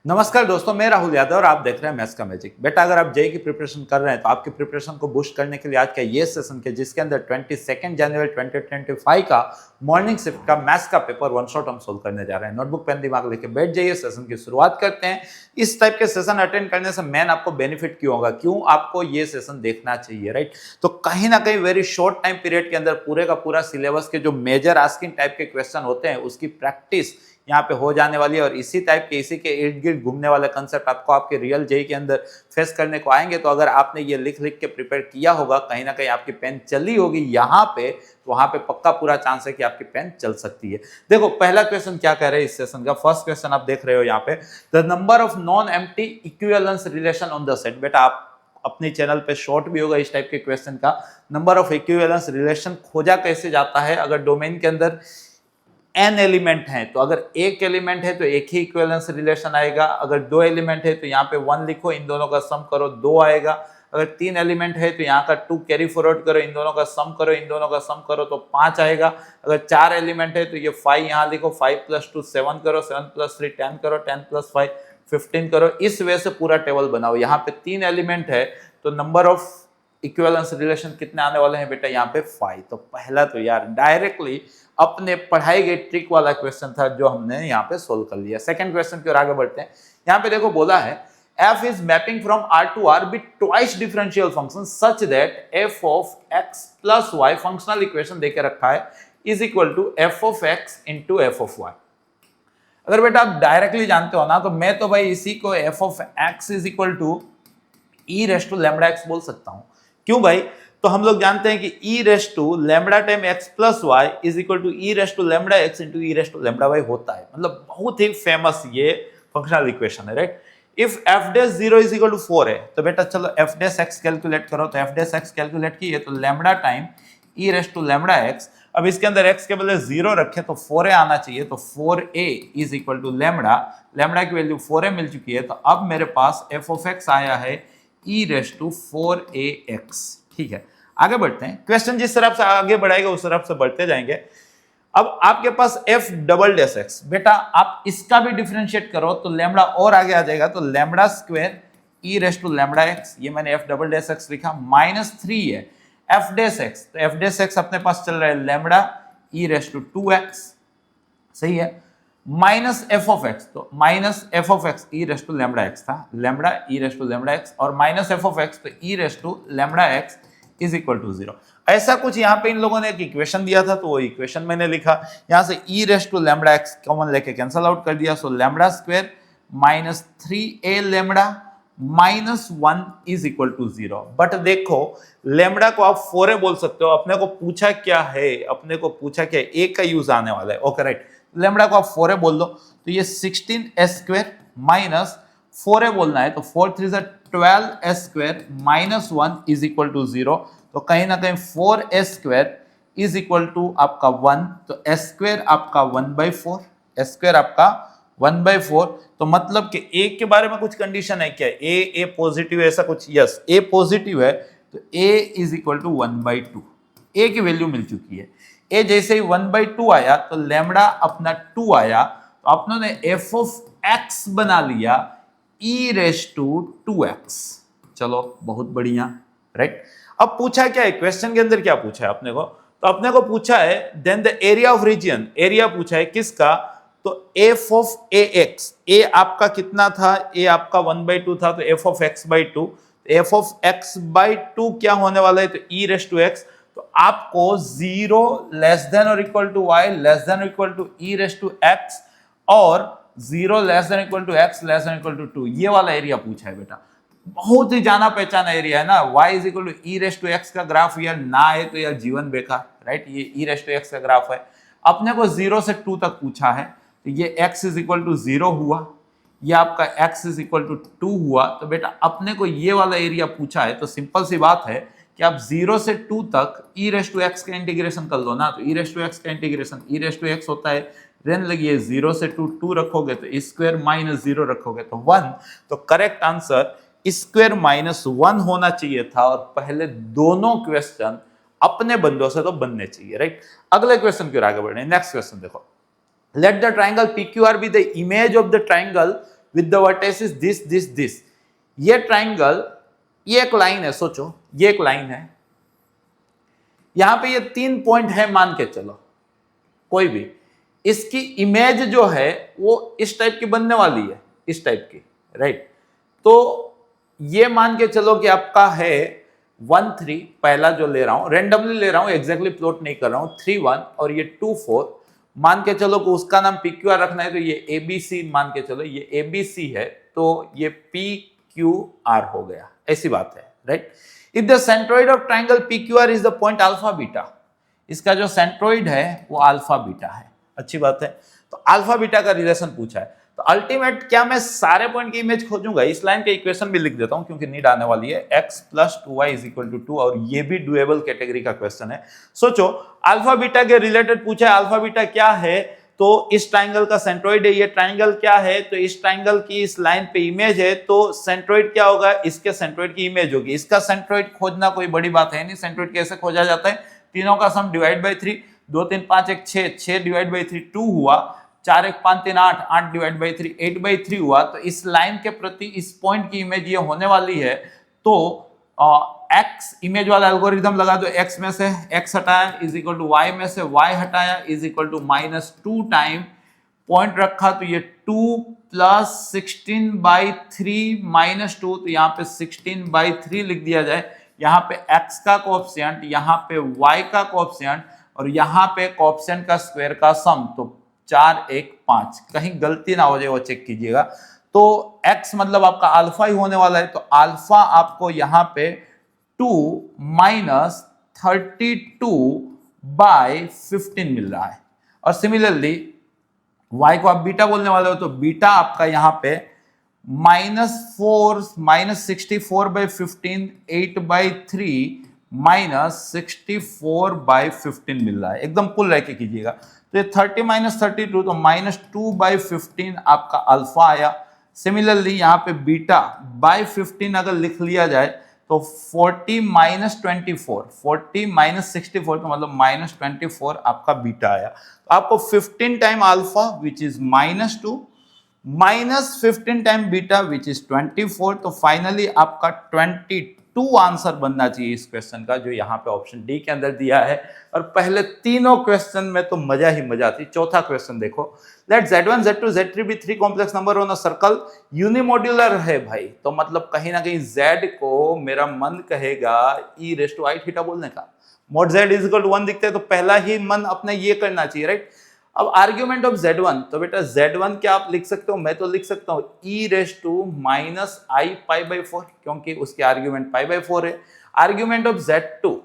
नमस्कार दोस्तों, मैं राहुल यादव और आप देख रहे हैं मैथ्स का मैजिक। बेटा, अगर आप जेई की प्रिपरेशन कर रहे हैं तो आपकी प्रिपरेशन को बूस्ट करने के लिए आज का ये सेशन के जिसके अंदर 22 जनवरी 2025 का मॉर्निंग शिफ्ट का मैथ्स का पेपर वन शॉट हम सोल्व करने जा रहे हैं। नोटबुक पेन दिमाग लेके बैठ जाइए, सेशन की शुरुआत करते हैं। इस टाइप के सेशन अटेंड करने से मेन आपको बेनिफिट क्यों होगा, क्यों आपको ये सेशन देखना चाहिए, राइट? तो कहीं ना कहीं वेरी शॉर्ट टाइम पीरियड के अंदर पूरे का पूरा सिलेबस के जो मेजर आस्किंग टाइप के क्वेश्चन होते हैं उसकी प्रैक्टिस यहाँ पे हो जाने वाली है और इसी टाइप के इसी के इर्द गिर्द घूमने वाले कंसेप्ट आपको आपके रियल जेई के अंदर फेस करने को आएंगे। तो अगर आपने ये लिख लिख के प्रिपेयर किया होगा, कहीं ना कहीं आपकी पेन चली होगी यहाँ पे, तो वहां पे पक्का पूरा चांस है कि आपकी पेन चल सकती है। देखो पहला क्वेश्चन क्या कह रहे हैं इस सेशन का। फर्स्ट क्वेश्चन आप देख रहे हो यहाँ पे, the number of non empty equivalence relation on the set. बेटा आप अपने चैनल पे शॉर्ट भी होगा इस टाइप के क्वेश्चन का। नंबर ऑफ इक्विवेलेंस रिलेशन खोजा कैसे जाता है, अगर डोमेन के अंदर n एलिमेंट है तो अगर एक एलिमेंट है तो एक ही इक्विवेलेंस रिलेशन आएगा। अगर दो एलिमेंट है तो यहाँ पे 1 लिखो, इन दोनों का सम करो 2 आएगा। अगर 3 एलिमेंट है तो यहाँ का 2 कैरी फॉरवर्ड करो, इन दोनों का सम करो, इन दोनों का सम करो तो 5 आएगा। अगर 4 एलिमेंट है तो ये 5 यहाँ लिखो, 5 + 2 7 करो, 7 + 3 10 करो, 10 + 5 15 करो। इस वे से पूरा टेबल बनाओ। यहाँ पे 3 एलिमेंट है तो नंबर ऑफ इक्विवेलेंस रिलेशन कितने आने वाले हैं बेटा, यहाँ पे 5। तो पहला तो यार डायरेक्टली अपने पढ़ाई गई ट्रिक वाला क्वेश्चन था जो हमने यहाँ पे सोल्व कर लिया। सेकंड क्वेश्चन की ओर आगे बढ़ते हैं। यहाँ पे देखो बोला है f is mapping from R to R with twice differential function such that f of x plus y functional equation देके रखा है is equal to f of x into f of y। अगर बेटा आप डायरेक्टली जानते हो ना तो मैं तो भाई इसी को f of x is equal to e raised to lambda x बोल सकता हूं। क्यों भाई? तो हम लोग जानते हैं कि e raised to lambda time x plus y is equal to e raised to lambda x into e raised to lambda y होता है। मतलब बहुत ही फेमस ये फंक्शनल इक्वेशन है, right? If f dash 0 is equal to 4 है तो बेटा चलो f डैश x कैलकुलेट करो। तो f डैश x कैलकुलेट किए तो lambda time e raised to lambda x। अब इसके अंदर x के बदले 0 रखे तो 4a आना चाहिए। तो 4a is equal to lambda, lambda की वैल्यू 4a मिल चुकी है। तो अब मेरे पास f ऑफ x आया है e रेस्ट टू 4ax। ठीक है, आगे बढ़ते हैं। क्वेश्चन जिस तरफ से आगे बढ़ाएगा उस तरफ से बढ़ते जाएंगे। अब आपके पास f डबल डैश x, बेटा आप इसका भी डिफरेंशिएट करो तो लैम्बडा और आगे आ जाएगा। तो lambda square e raised to lambda x, ये मैंने f डबल डैश x लिखा, -3 है f डैश x। तो f डैश x अपने पास चल रहा है lambda e raised to 2x, सही है, माइनस f ऑफ x। तो minus f of x e raised to lambda x था, lambda e raised to lambda x और माइनस f ऑफ x तो e raised to lambda x is equal to 0। ऐसा कुछ यहाँ पे इन लोगों ने एक इक्वेशन दिया था तो वो इक्वेशन मैंने लिखा। यहाँ से e raised to lambda x common लेके कैंसिल आउट कर दिया। So lambda square -3a lambda -1 is equal to 0। But देखो लैम्बडा को आप 4a बोल सकते हो। अपने को पूछा क्या है, अपने को पूछा क्या है, a का यूज आने वाला है। ओके राइट, लैम्बडा को आप 4a बोल दो तो ये 16a स्क्वायर माइनस 4a बोलना है तो 4 3 12a square -1 is equal to 0। तो कहीं ना कहीं 4a square is equal to आपका 1। तो a स्क्वायर आपका 1/4, a स्क्वायर आपका 1/4। तो मतलब कि a के बारे में कुछ कंडीशन है क्या? a पॉजिटिव है ऐसा कुछ? यस, a पॉजिटिव है तो a is equal to 1/2। a की वैल्यू मिल चुकी है। a जैसे ही 1/2 आया तो लैम्बडा अपना 2 आया तो अपनों ने f ऑफ x बना लिया e रेस्ट टू 2x। चलो बहुत बढ़िया, राइट? अब पूछा क्या है क्वेश्चन के अंदर, क्या पूछा है अपने को? तो अपने को पूछा है then the area of region. Area पूछा है किसका? तो f ऑफ ax। a आपका कितना था? a आपका 1/2 था तो f of x/2। f of x/2 क्या होने वाला है? तो e रेस्ट टू x। तो आपको 0 लेस देन और equal to y less than और equal to e raised to x और 0 less than equal to x less than equal to 2, ये वाला एरिया पूछा है बेटा। बहुत ही जाना पहचाना एरिया है ना। y is equal to e raised to x का ग्राफ यार ना है तो यार जीवन बेकार, राइट? ये e रेस्ट टू x का ग्राफ है। अपने को 0 से 2 तक पूछा है तो ये x इज इक्वल टू 0 हुआ, ये आपका x इज इक्वल टू 2 हुआ। तो बेटा अपने को ये वाला एरिया पूछा है तो सिंपल सी बात है कि आप 0 से 2 तक e रेस्ट टू x का इंटीग्रेशन कर लो ना। तो e रेस्ट टू x का integration e raised to x होता है, रेन लगी 0 से 2 रखोगे तो स्क्वायर -0 रखोगे तो 1। तो करेक्ट आंसर स्क्वायर -1 होना चाहिए था और पहले दोनों क्वेश्चन अपने बंदों से तो बनने चाहिए, राइट? अगले क्वेश्चन की ओर आगे बढ़े। नेक्स्ट क्वेश्चन देखो, let the triangle PQR be the image of the triangle with the vertices this this this. ये ट्राइंगल, ये एक लाइन है, सोचो ये एक लाइन है, यहां पे ये 3 पॉइंट है मान के चलो, कोई भी, इसकी इमेज जो है वो इस टाइप की बनने वाली है, इस टाइप की, राइट। तो ये मान के चलो कि आपका है 1 3, पहला जो ले रहा हूं रेंडमली ले रहा हूं, एग्जैक्टली प्लॉट नहीं कर रहा हूं, 3 1 और ये 2 4 मान के चलो कि उसका नाम PQR रखना है, तो ये ABC मान के चलो, ये ABC है तो ये PQR हो गया, ऐसी बात है, right. If the centroid of triangle PQR is the point alpha beta, इसका जो सेंट्रोइड है वो अल्फा बीटा है, अच्छी बात है। तो अल्फा बीटा का रिलेशन पूछा है, तो अल्टीमेट क्या मैं सारे पॉइंट की इमेज खोजूंगा, इस लाइन के इक्वेशन भी लिख देता हूं क्योंकि नीड आने वाली है, x + 2y = 2, और ये भी डुएबल कैटेगरी का क्वेश्चन है। सोचो अल्फा बीटा के रिलेटेड पूछा है, अल्फा बीटा क्या है, तो इस ट्राइंगल का सेंट्रोइड है, ये ट्राइंगल क्या है, तो इस ट्राइंगल की इस लाइन पे इमेज है, तो सेंट्रोइड क्या होगा, इसके सेंट्रोइड की इमेज होगी। इसका सेंट्रोइड खोजना कोई बड़ी बात है नहीं, सेंट्रोइड कैसे खोजा जाता है, तीनों का सम डिवाइड बाई 3, 2 3 5 1 6, 6 डिवाइड बाई 3 2 हुआ, 4 1 5 3 8, 8 डिवाइड बाई 3 8/3 हुआ। तो इस लाइन के प्रति इस पॉइंट की इमेज ये होने वाली है, तो x इमेज वाला एल्गोरिथम लगा दो, x में से x हटाया = y में से y हटाया = -2 टाइम पॉइंट रखा, तो ये 2 + 16/3 -2, तो यहाँ पे 16/3 लिख दिया जाए। यहाँ पे x का कोएफिशिएंट, यहाँ पे y का कोएफिशिएंट और यहाँ पे कोएफिशिएंट का स्क्वायर का सम, तो 4 1 5, कहीं गलती ना हो जाए वो चेक कीजिएगा। तो x मतलब आपका अल्फा ही होने वाला है, तो अल्फा आपको यहाँ पे 2 - 32/15 मिल रहा है। और सिमिलरली y को आप बीटा बोलने वाले हो, तो बीटा आपका यहाँ पे -4 - 64/15 8/3 -64/15 मिल रहा है, एकदम कुल रह के कीजिएगा। तो ये 30 - 32, तो -2/15 आपका अल्फा आया। सिमिलरली यहाँ पे बीटा बाय 15 अगर लिख लिया जाए तो 40 - 24, 40 - 64, तो मतलब -24 आपका बीटा आया। तो आपको 15 time alpha which is -2 -15 time beta which is 24, तो फाइनली आपका 22 आंसर बनना चाहिए इस क्वेश्चन का, जो यहाँ पे ऑप्शन डी के अंदर दिया है। और पहले तीनों क्वेश्चन में तो मजा ही मजा थी। चौथा क्वेश्चन देखो, let Z1 Z2 Z3 be 3 complex number on a circle, unimodular है भाई, तो मतलब कहीं ना कहीं Z को मेरा मन कहेगा e⁻θ बोलने का। mod Z = 1 दिखते है तो पहला ही मन अपने ये करना चाहिए, राइट। अब आर्ग्यूमेंट ऑफ Z1, तो बेटा Z1 क्या आप लिख सकते हो, मैं तो लिख सकता हूं e⁻⁻⁴, क्योंकि उसके आर्ग्यूमेंट π/4 है। आर्ग्यूमेंट ऑफ Z2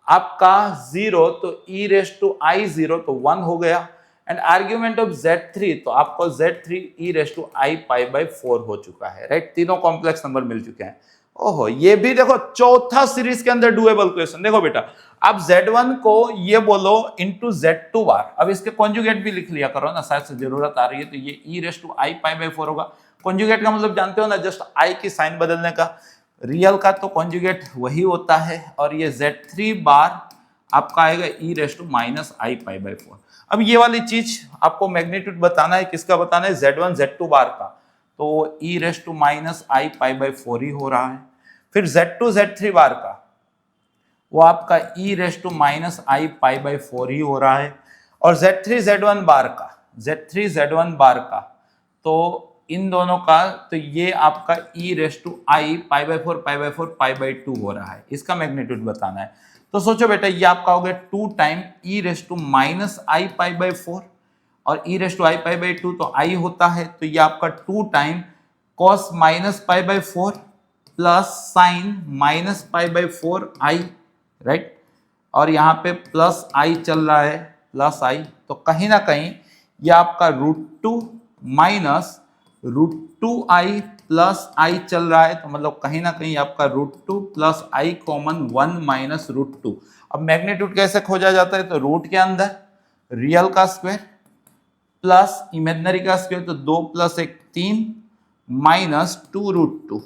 आपका 0, तो e⁻I0, तो 1 हो गया। एंड आर्ग्यूमेंट ऑफ Z3, तो आपको Z3 e⁻I π/4 हो चुका है, राइट। तीनों कॉम्प्लेक्स नंबर मिल चुके हैं। ओहो, ये भी देखो चौथा सीरीज के अंदर डुएबल क्वेश्चन। देखो बेटा, अब Z1 को ये बोलो इंटू Z2 बार, अब इसके कॉन्जुगेट भी लिख लिया करो ना, शायद से जरूरत आ रही है। तो ये e⁻I π/4 होगा। कॉन्जुगेट का मतलब जानते हो ना, जस्ट I की साइन बदलने का। रियल का तो कॉन्जुगेट वही होता है। और ये Z3 बार आपका आएगा e⁻I π/4। अब ये वाली चीज आपको मैग्नीट्यूड बताना है, किसका बताना है, Z1 Z2 बार का, तो e⁻I π/4 ही हो रहा है। फिर Z2 Z3 बार का, वो आपका e⁻I π/4 ही हो रहा है। और Z3 Z1 बार का, Z3 Z1 बार का, तो इन दोनों का, तो ये आपका e⁻I π/4 π/2 हो रहा है। इसका मैग्नीट्यूड बताना है। तो सोचो बेटा, ये आपका हो गया 2 टाइम e⁻I π/4 और e⁻I π/2 तो I होता है, तो ये आपका 2 time cos -π/4 plus sine -π/4 I, right. और यहाँ पे प्लस I चल रहा है, प्लस I, तो कहीं ना कहीं ये आपका √2 माइनस √2I प्लस I चल रहा है, तो मतलब कहीं ना कहीं आपका √2 प्लस I कॉमन 1 माइनस √2। अब मैग्नीट्यूड कैसे खोजा जाता है, तो रूट के अंदर रियल का स्क्वायर प्लस इमेजिनरी का स्क्वायर, तो 2 + 1 3 माइनस 2√2,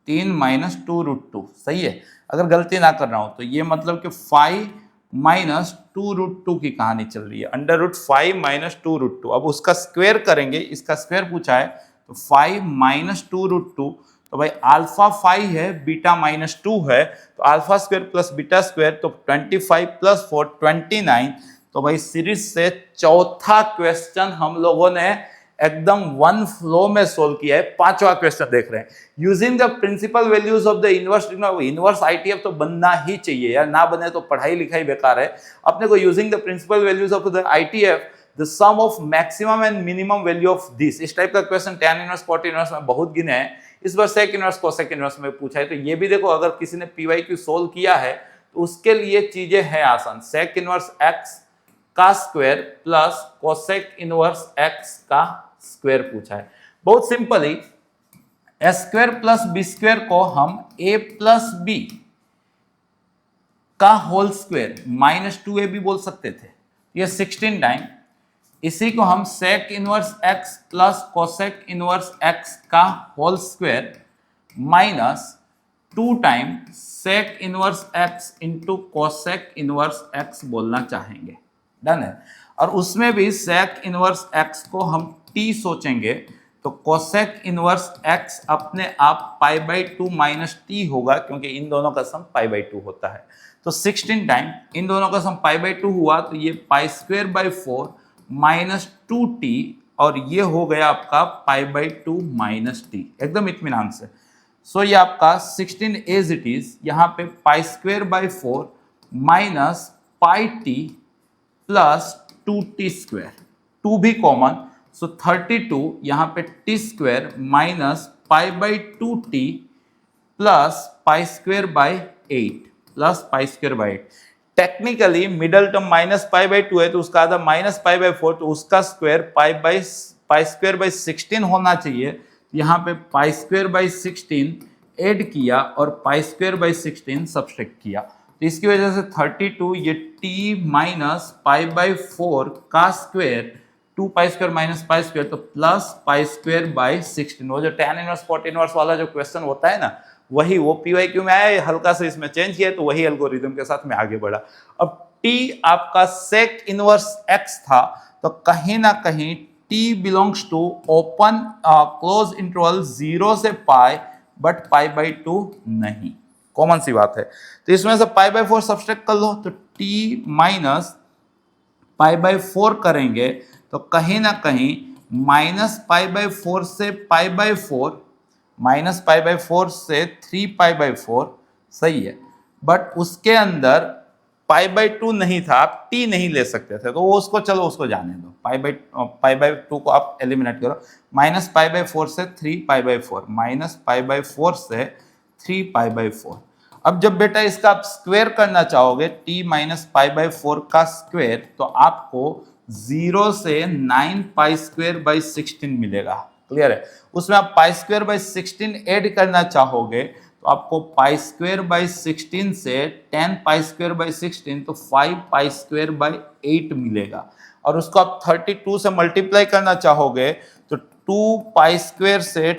3 माइनस 2√2, सही है। अगर गलती ना कर रहा हूं तो ये मतलब कि 5 माइनस 2√2 की कहानी चल रही है, √5 माइनस 2√2। अब उसका स्क्वायर करेंगे, इसका स्क्वायर पूछा है, तो 5 माइनस 2√2, तो भाई अल्फा 5 है, बीटा माइनस 2 है, तो alpha square plus beta square, तो 25 प्लस 4 29। तो भाई सीरीज से चौथा क्वेश्चन हम लोगों ने एकदम वन फ्लो में सोल्व किया है। पांचवा क्वेश्चन देख रहे हैं, using the principal values of the inverse inverse ITF तो बनना ही चाहिए यार, ना बने तो पढ़ाई लिखाई बेकार है। अपने को using the principal values of the ITF the sum of maximum and minimum value of this, इस टाइप का question tan inverse cot inverse में बहुत गिने हैं, इस बार sec इनवर्स cosec इनवर्स में पूछा है। तो ये भी देखो, अगर किसी ने PYQ सोल्व किया है तो उसके लिए चीजें हैं आसान। sec इनवर्स x का square plus cosec inverse x का स्क्वायर पूछा है। बहुत simple he a square plus b square को हम a प्लस b का होल स्क्वायर माइनस 2a भी बोल सकते थे, ये 16 टाइम। इसी को हम sec inverse x plus cosec inverse x का whole square minus 2 time sec inverse x into cosec inverse x बोलना चाहेंगे। डन है। और उसमें भी sec इनवर्स x को हम t सोचेंगे तो cosec इनवर्स x अपने आप π/2 माइनस t होगा, क्योंकि इन दोनों का सम π/2 होता है। तो 16 टाइम इन दोनों का सम π/2 हुआ, तो ये π²/4 माइनस 2t, और ये हो गया आपका π/2 माइनस t, एकदम इत्मीनान से। सो ये आपका 16 एज इट इज, यहाँ पे π²/4 minus πt plus 2t square, 2 भी कॉमन, सो 32 यहाँ पे t square minus π/2t plus π²/8 plus π²/8। Technically middle term minus π/2 है, तो उसका आधा माइनस π/4, तो उसका स्क्वायर π² होना चाहिए। यहाँ पे π² 16 ऐड किया और π² 16 सब्सट्रैक्ट किया, तो इसकी वजह से 32 ये t माइनस π/4 का स्क्वायर 2π² माइनस π², तो प्लस π² 16। वो जो tan इनवर्स cot इनवर्स वाला जो क्वेश्चन होता है ना, वही वो PYQ में आया, हल्का सा इसमें चेंज किया, तो वही एल्गोरिथम के साथ में आगे बढ़ा। अब t आपका sec इनवर्स x था, तो कहीं ना कहीं t belongs to open close interval 0 से पाई, बट π/2 नहीं, कॉमन सी बात है। तो इसमें से π/4 सब्सट्रैक्ट कर लो, तो t माइनस π/4 करेंगे तो कहीं ना कहीं माइनस π/4 से π/4 माइनस π/4 से 3π/4 सही है, बट उसके अंदर π/2 नहीं था, आप t नहीं ले सकते थे, तो वो उसको चलो उसको जाने दो, π/2 को आप एलिमिनेट करो। माइनस π/4 से 3π/4 माइनस π/4 से 3π/4। अब जब बेटा इसका आप स्क्वायर करना चाहोगे t माइनस π/4 का स्क्वायर, तो आपको 0 से 9π² 16 मिलेगा। क्लियर है। उसमें आप π² 16 ऐड करना चाहोगे तो आपको π² 16 से 10π² 16, तो 5π² 8 मिलेगा। और उसको आप 32 से मल्टीप्लाई करना चाहोगे तो 2π² से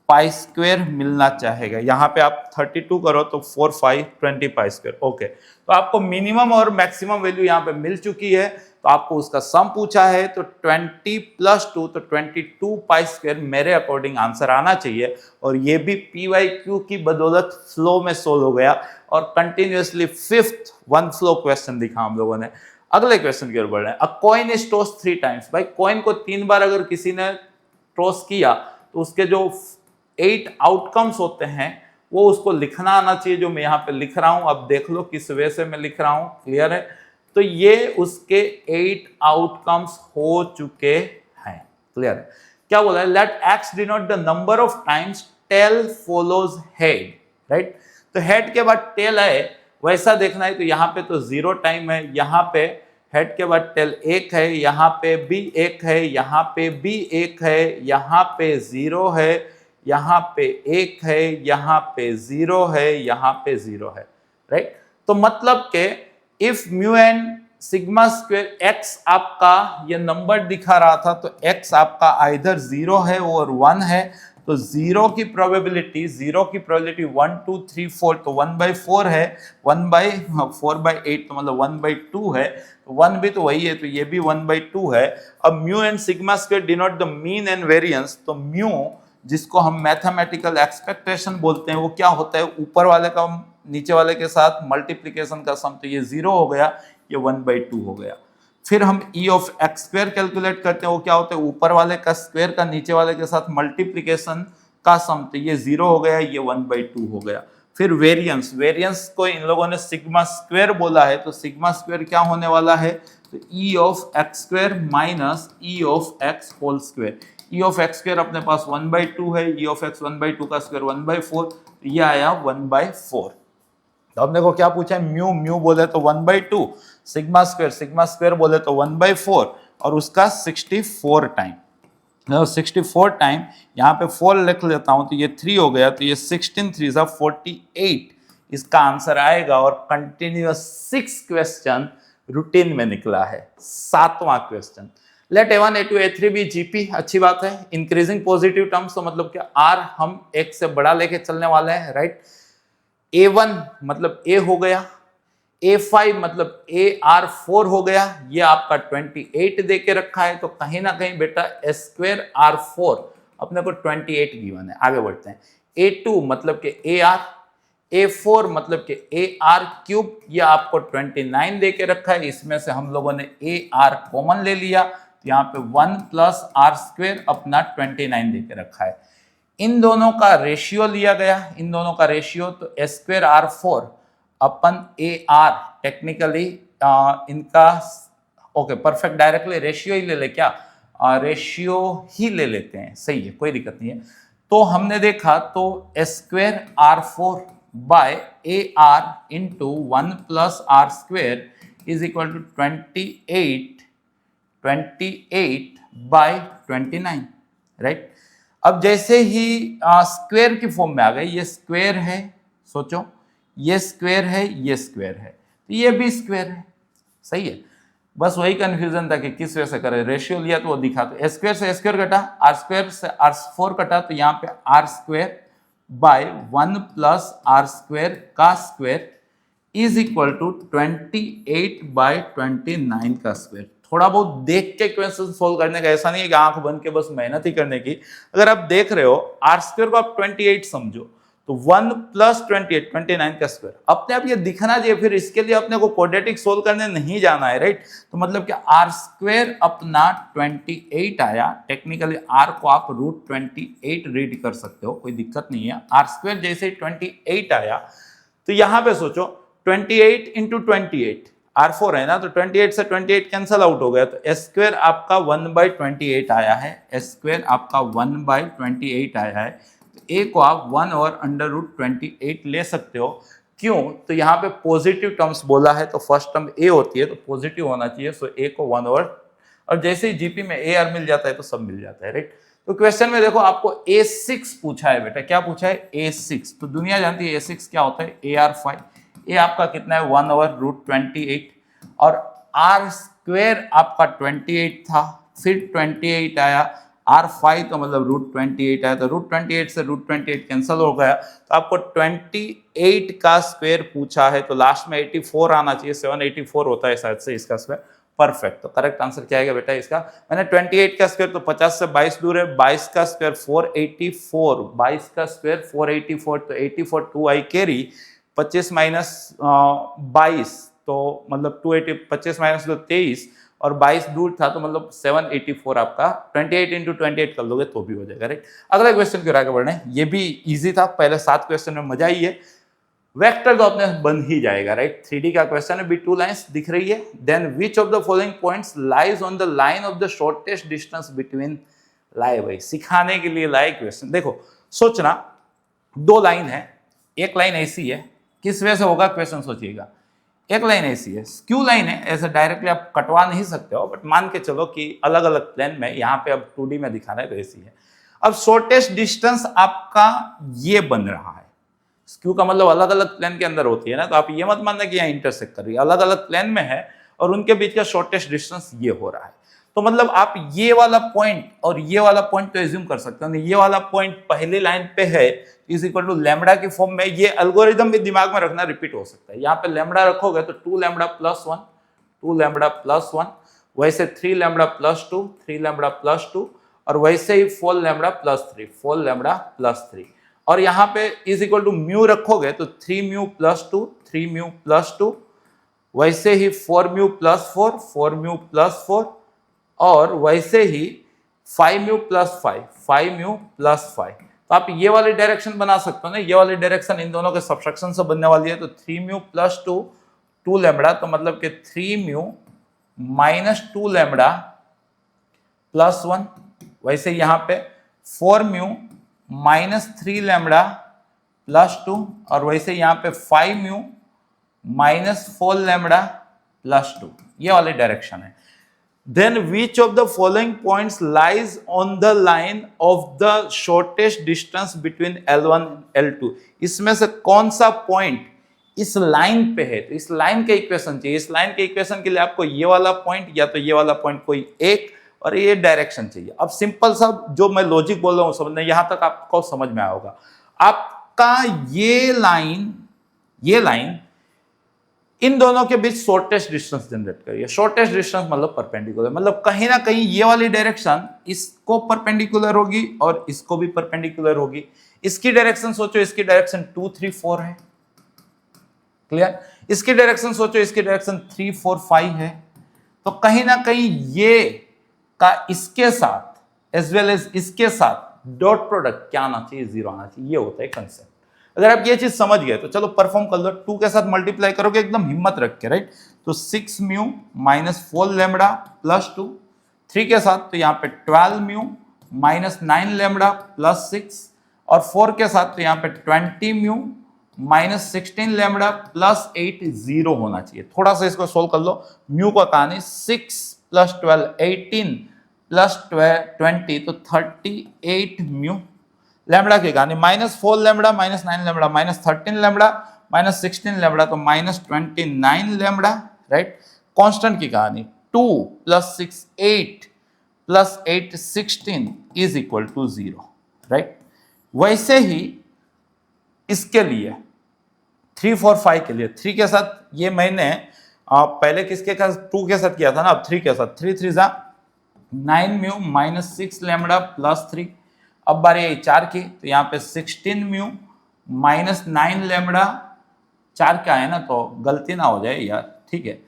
20π² मिलना चाहेगा। यहाँ पे आप 32 करो तो 4 5 20π²। ओके, तो आपको मिनिमम और मैक्सिमम वैल्यू यहाँ पे मिल चुकी है, तो आपको उसका सम पूछा है, तो 20 प्लस 2 तो 22π² मेरे अकॉर्डिंग आंसर आना चाहिए। और ये भी PYQ की बदौलत फ्लो में सोल्व हो गया और continuously 5th one flow question दिखा हम लोगों ने। अगले क्वेश्चन की ओर बढ़ रहे हैं। अ कॉइन इज टॉस्ड 3 टाइम्स। भाई कॉइन को 3 बार अगर किसी ने टॉस किया तो उसके जो 8 आउटकम्स होते हैं वो उसको लिखना आना चाहिए, जो मैं यहाँ पे लिख रहा हूं। अब देख लो किस वे से मैं लिख रहा हूं, क्लियर है। तो ये उसके 8 आउटकम्स हो चुके हैं, क्लियर है। क्या बोला है, let x denote the number of times tail follows head, right. तो हेड के बाद टेल है, वैसा देखना है। तो यहाँ पे तो 0 टाइम है, यहाँ पे हेड के बाद टेल 1 है, यहाँ पे भी 1 है, यहाँ पे भी 1 है, यहाँ पे 0 है, यहाँ पे 1 है, यहाँ पे 0 है, यहाँ पे 0 है, राइट। तो मतलब के if mu and sigma square x आपका ये नंबर दिखा रहा था, तो x आपका आइदर 0 है और 1 है, तो जीरो की प्रोबेबिलिटी 1 2 3 4 तो 1/4 है, 1/4/8 तो मतलब 1/2 है, तो 1 भी तो वही है, तो ये भी 1/2 है। अब mu and sigma square denote the mean and variance, तो म्यू जिसको हम मैथमेटिकल एक्सपेक्टेशन बोलते हैं वो क्या होता है, ऊपर वाले का नीचे वाले के साथ मल्टीप्लीकेशन का सम, तो ये 0 हो गया, ये 1/2 हो गया। फिर हम ई ऑफ एक्स स्क्वायर कैलकुलेट करते हैं, वो क्या होता है, ऊपर वाले का स्क्वायर का नीचे वाले के साथ मल्टीप्लीकेशन का सम, तो ये 0 हो गया, ये 1/2 हो गया। फिर वेरिएंस, वेरिएंस को इन लोगों ने सिग्मा स्क्वायर बोला है, तो सिग्मा स्क्वायर क्या होने वाला है, तो e of x square minus e of x whole square. E of x square अपने पास 1/2 है, ई ऑफ एक्स 1/2 का स्क्वायर 1/4, ये आया 1/4। तो हमने को क्या पूछा है, म्यू, म्यू बोले तो 1/2, सिग्मा स्क्वायर बोले तो 1/4 और उसका 64 टाइम, 64 टाइम, यहाँ पे 4 लिख लेता हूं तो ये 3 हो गया, तो ये 16 3 48 इसका आंसर आएगा। और कंटिन्यूअस 6 क्वेश्चन रूटीन में निकला है, 7वां question. Late A1 A2 A3 भी जीपी, अच्छी बात है। इंक्रीजिंग पॉजिटिव टर्म्स, तो मतलब क्या आर हम एक से बड़ा लेके चलने वाले हैं, राइट। A1 मतलब A हो गया, A5 मतलब AR4 हो गया, ये आपका 28 दे के रखा है, तो कहीं ना कहीं बेटा S2R4 अपने को 28 गिवन है। आगे बढ़ते हैं। A2 मतलब कि AR, A4 मतलब कि AR3, ये आपको 29 दे के रखा है, इसमें से हम लोगों ने AR कॉमन ले लिया, तो यहाँ पे 1 + R² अपना 29 दे के रखा है। इन दोनों का रेशियो लिया गया, इन दोनों का रेशियो, तो S2R4 अपन AR टेक्निकली इनका ओके परफेक्ट, डायरेक्टली रेशियो ही ले ले, क्या रेशियो ही ले लेते हैं, सही है, कोई दिक्कत नहीं है। तो हमने देखा तो S2R4 by AR into 1 + R² is equal to 28/29, right. अब जैसे ही स्क्वायर की फॉर्म में आ गए, ये स्क्वायर है, सोचो ये स्क्वायर है, ये स्क्वायर है, तो ये भी स्क्वायर है, सही है। बस वही कंफ्यूजन था कि किस वजह से करें, रेशियो लिया तो वो दिखा, तो S² से S² कटा, R² से R4 कटा, तो यहाँ पे R² बाय 1 + R² का स्क्वायर इज इक्वल टू 28/29 का स्क्वायर। थोड़ा बहुत देख के क्वेश्चन सोल्व करने का, ऐसा नहीं है कि आंख बंद के बस मेहनत ही करने की। अगर आप देख रहे हो R² को आप 28 समझो, तो 1 + 28 29 का स्क्वायर अपने आप ये दिखना चाहिए। फिर इसके लिए अपने को क्वाड्रेटिक सोल्व करने नहीं जाना है, राइट। तो मतलब कि R² अपना 28 आया, टेक्निकली R को आप √28 रीड कर सकते हो, कोई दिक्कत नहीं है। R² जैसे 28 आया, तो यहां पे सोचो 28 × 28, R4 है ना, तो 28 से 28 कैंसल आउट हो गया, तो S² आपका 1/28 आया है, S² आपका 1/28 आया है। A को आप 1/√28 ले सकते हो, क्यों, तो यहाँ पे पॉजिटिव टर्म्स बोला है, तो फर्स्ट टर्म A होती है, तो पॉजिटिव होना चाहिए, सो A को 1 और जैसे ही जीपी में AR मिल जाता है तो सब मिल जाता है, राइट। तो क्वेश्चन में देखो आपको A6 पूछा है बेटा, क्या पूछा है, A6, तो दुनिया जानती है A6 क्या होता है, AR5, ये आपका कितना है 1/√28 और R² आपका 28 था, फिर 28 आया, R5 तो मतलब √28 आया, तो √28 से √28 कैंसिल हो गया, तो आपको 28 का स्क्वायर पूछा है, तो लास्ट में 84 आना चाहिए, 784 होता है शायद से इसका स्क्वायर, परफेक्ट। तो करेक्ट आंसर क्या आएगा बेटा इसका, मैंने 28 का स्क्वायर, तो 50 से 22 दूर है, 22 का स्क्वायर 484, 22 का स्क्वायर 484, तो 84 2 आई कैरी, 25 - 22 तो मतलब 280, 25 - 2 23 और 22 दूर था, तो मतलब 784 आपका 28 × 28 कर लोगे तो भी हो जाएगा, राइट। अगला क्वेश्चन क्यों आगे बढ़ने, ये भी इजी था, पहले 7 क्वेश्चन में मजा ही है। वेक्टर तो अपने बन ही जाएगा, राइट। 3D का क्वेश्चन है, भी 2 लाइंस दिख रही है, then which of the following points lies on the line of the shortest distance between, लाए भाई सिखाने के लिए लाए क्वेश्चन। देखो सोचना, 2 लाइन है, एक लाइन ऐसी है, किस वजह से होगा क्वेश्चन सोचिएगा। एक लाइन ऐसी है, स्क्यू लाइन है, ऐसे डायरेक्टली आप कटवा नहीं सकते हो, बट मान के चलो कि अलग अलग प्लेन में, यहाँ पे अब 2D में दिखाना है तो ऐसी है। अब शॉर्टेस्ट डिस्टेंस आपका ये बन रहा है, स्क्यू का मतलब अलग अलग प्लेन के अंदर होती है ना, तो आप ये मत मानना कि यहाँ इंटरसेक्ट कर रही है, अलग अलग प्लेन में है और उनके बीच का शॉर्टेस्ट डिस्टेंस ये हो रहा है। तो मतलब आप ये वाला पॉइंट और ये वाला पॉइंट तो एज्यूम कर सकते हो, ये वाला पॉइंट पहली लाइन पे है इज इक्वल टू लैम्बडा की फॉर्म में। ये एल्गोरिदम भी दिमाग में रखना, रिपीट हो सकता है। यहाँ पे लैम्बडा रखोगे तो 2 लैम्बडा प्लस 1, 2 लैम्बडा प्लस 1, वैसे 3 लैम्बडा प्लस 2, 3 लैम्बडा प्लस 2, और वैसे ही 4 लैम्बडा प्लस 3, 4 लैम्बडा प्लस 3। और यहाँ पे इज इक्वल टू म्यू रखोगे तो 3 म्यू प्लस 2, 3 म्यू प्लस 2, वैसे ही 4 म्यू प्लस 4, 4 म्यू प्लस 4, और वैसे ही 5 म्यू प्लस 5, 5 म्यू प्लस 5। तो आप ये वाली डायरेक्शन बना सकते हो ना, ये वाली डायरेक्शन इन दोनों के सबट्रैक्शन से बनने वाली है। तो 3 म्यू प्लस 2, 2 लैम्बडा, तो मतलब कि 3 म्यू माइनस 2 लैम्बडा प्लस 1, वैसे यहां पे 4 म्यू माइनस 3 लैम्बडा प्लस 2, और वैसे यहां पे 5 म्यू माइनस 4 लैम्बडा प्लस 2, ये वाली डायरेक्शन है। Then which of the following points lies on the line of the shortest distance between L1 and L2? इसमें से कौन सा पॉइंट इस लाइन पे है? तो इस लाइन के इक्वेशन चाहिए। इस लाइन के इक्वेशन के लिए आपको ये वाला पॉइंट या तो ये वाला पॉइंट कोई एक, और ये डायरेक्शन चाहिए। अब सिंपल सा जो मैं लॉजिक बोल रहा हूं समझना, यहां तक आपको समझ में आया होगा। आपका ये लाइन इन दोनों के बीच शॉर्टेस्ट डिस्टेंस जनरेट करिए। शॉर्टेस्ट डिस्टेंस मतलब परपेंडिकुलर, मतलब कहीं ना कहीं ये वाली डायरेक्शन इसको परपेंडिकुलर होगी और इसको भी परपेंडिकुलर होगी। इसकी डायरेक्शन सोचो, इसकी डायरेक्शन 2, 3, 4 है, क्लियर। इसकी डायरेक्शन सोचो, इसकी डायरेक्शन 3, 4, 5 है। तो कहीं ना कहीं ये का इसके साथ एज वेल एज इसके साथ डॉट प्रोडक्ट क्या आना चाहिए? 0 आना चाहिए। ये होता है कंसेप्ट। अगर आप ये चीज समझ गए तो चलो परफॉर्म कर लो। 2 के साथ मल्टीप्लाई करोगे एकदम हिम्मत रख के, राइट। तो 6 म्यू माइनस 4 लैम्बडा प्लस 2, 3 के साथ तो यहाँ पे 12 म्यू माइनस 9 लैम्बडा प्लस 6, और 4 के साथ तो यहाँ पे 20 म्यू माइनस 16 लैम्बडा प्लस 8, 0 होना चाहिए। थोड़ा सा इसको सोल्व कर लो। म्यू का कहानी 6 प्लस 12 18 प्लस 20 तो 38 म्यू। लैम्बडा की कहानी minus 4 lambda minus 9 lambda minus 13 lambda minus 16 lambda तो माइनस 29 लैम्बडा, राइट। कांस्टेंट की कहानी 2 plus 6 8 plus 8 16 is equal to 0, right. वैसे ही इसके लिए 3, 4, 5 के लिए 3 के साथ ये मैंने पहले किसके साथ 2 के साथ किया था ना, अब 3 के साथ 3 3 9 म्यू माइनस 6 लैम्बडा प्लस 3। अब बारी आई 4 की, तो यहाँ पे 16 म्यू माइनस 9 लैम्बडा, 4 क्या है ना तो गलती ना हो जाए यार, ठीक है।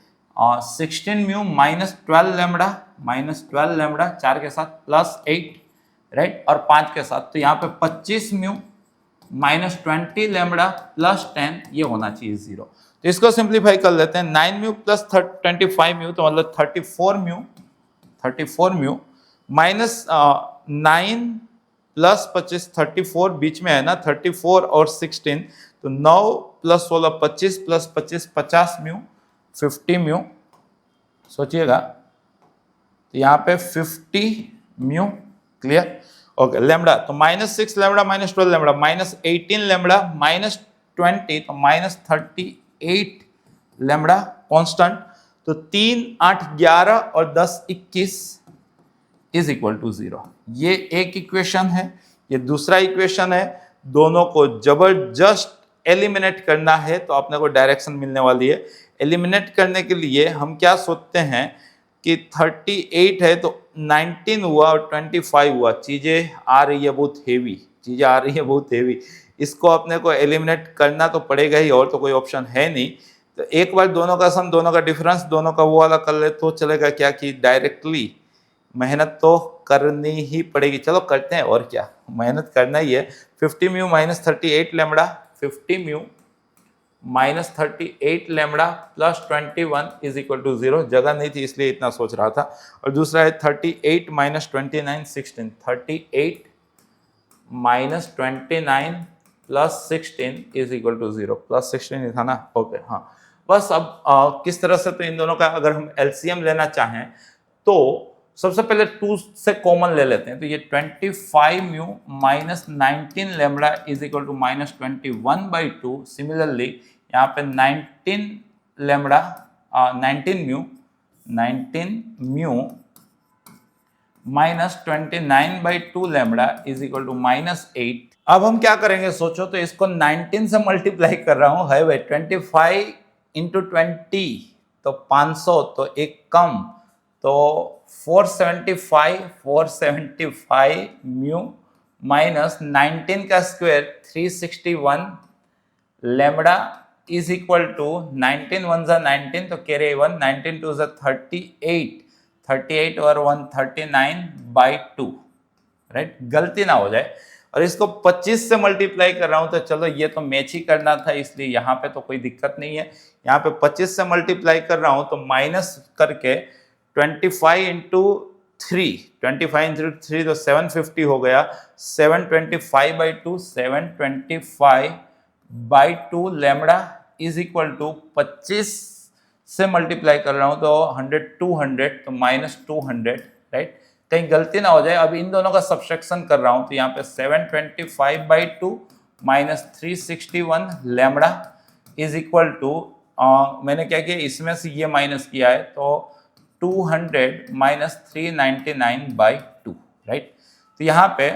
16 म्यू माइनस 12 लैम्बडा 4 के साथ प्लस 8, राइट। और 5 के साथ तो यहाँ पे 25 म्यू माइनस 20 लैम्बडा प्लस 10, ये होना चाहिए 0। तो इसको सिंप्लीफाई कर लेते हैं। 9 म्यू प्लस 25 म्यू तो मतलब 34 म्यू माइनस 9 प्लस 25 34 बीच में है ना, 34 और 16 तो 9 प्लस 16 25 प्लस 25 50 म्यू 50 म्यू। सोचिएगा तो यहाँ पे 50 म्यू, क्लियर। ओके, लैम्बडा तो minus 6 lambda minus 12 lambda minus 18 lambda minus 20 तो माइनस 38 लैम्बडा कांस्टेंट। तो 3 8 11 और 10 21 इज इक्वल टू 0। ये एक इक्वेशन है, ये दूसरा इक्वेशन है। दोनों को जबरदस्त एलिमिनेट करना है तो अपने को डायरेक्शन मिलने वाली है। एलिमिनेट करने के लिए हम क्या सोचते हैं कि 38 है तो 19 हुआ और 25 हुआ। चीजें आ रही है बहुत हेवी, इसको अपने को एलिमिनेट करना तो पड़ेगा ही, और तो कोई ऑप्शन है नहीं। तो एक बार दोनों का सम, दोनों का डिफरेंस, दोनों का वो वाला कर ले तो चलेगा क्या कि डायरेक्टली मेहनत तो करनी ही पड़ेगी। चलो करते हैं, और क्या मेहनत करना ही है। 50 mu minus 38 lambda, 50 mu minus 38 lambda plus 21 is equal to 0। जगह नहीं थी इसलिए इतना सोच रहा था। और दूसरा है 38 minus 29 16, 38 minus 29 plus 16 is equal to 0। Plus 16 था ना, ओके हाँ। बस अब किस तरह से, तो इन दोनों का अगर हम एलसीएम लेना चाहें तो सबसे पहले 2 से कॉमन ले लेते हैं। तो ये 25 mu minus 19 lambda is equal to minus 21/2। Similarly यहाँ पे 19 lambda 19 mu -29/2 lambda is equal to -8। अब हम क्या करेंगे सोचो, तो इसको 19 से मल्टीप्लाई कर रहा हूं, है भाई 25 इंटू 20 तो 500, तो एक कम, तो 475 म्यू माइनस 19 का square 361 lambda is equal to 19 1 जा 19 तो कैरी 1, 19 2 जा 38 और 139/2, राइट। गलती ना हो जाए। और इसको 25 से मल्टीप्लाई कर रहा हूं, तो चलो ये तो मैच ही करना था, इसलिए यहाँ पे तो कोई दिक्कत नहीं है। यहाँ पे 25 से मल्टीप्लाई कर रहा हूं तो माइनस करके 25 इंटू 3 तो 750 हो गया। 725/2 725/2 लैम्बडा इज इक्वल टू 25 से मल्टीप्लाई कर रहा हूं तो 200 तो -200, राइट। कहीं गलती ना हो जाए। अब इन दोनों का सब्सट्रैक्शन कर रहा हूं तो यहाँ पे 725/2 -361 लैम्बडा इज इक्वल टू, मैंने क्या किया, इसमें से ये माइनस किया है तो 200 -399/2, राइट। तो यहाँ पे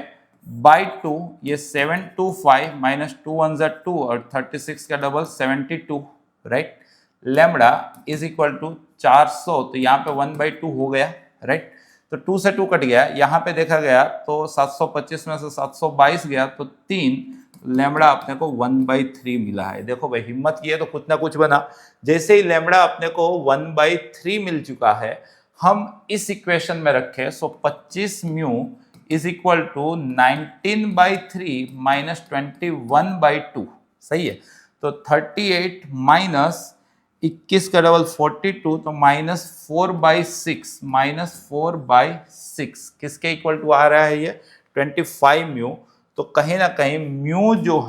बाई 2 ये 725 -2 1 जा 2 और 36 का double 72, right. Lambda is equal to 400, तो यहाँ पे 1/2 हो गया, राइट। तो 2 से 2 कट गया। यहाँ पे देखा गया तो 725 में से 722 गया तो 3, लैम्बडा अपने को 1/3 मिला है। देखो भाई, हिम्मत की है तो कुछ ना कुछ बना। जैसे ही लैम्बडा अपने को 1/3 मिल चुका है, हम इस इक्वेशन में रखे, सो 25 म्यू इज इक्वल टू 19/3 -21/2, सही है। तो 38 माइनस 21 का डबल 42 तो -4/6 किसके इक्वल टू आ रहा है, ये 25 म्यू। तो कहीं ना कहीं म्यू जो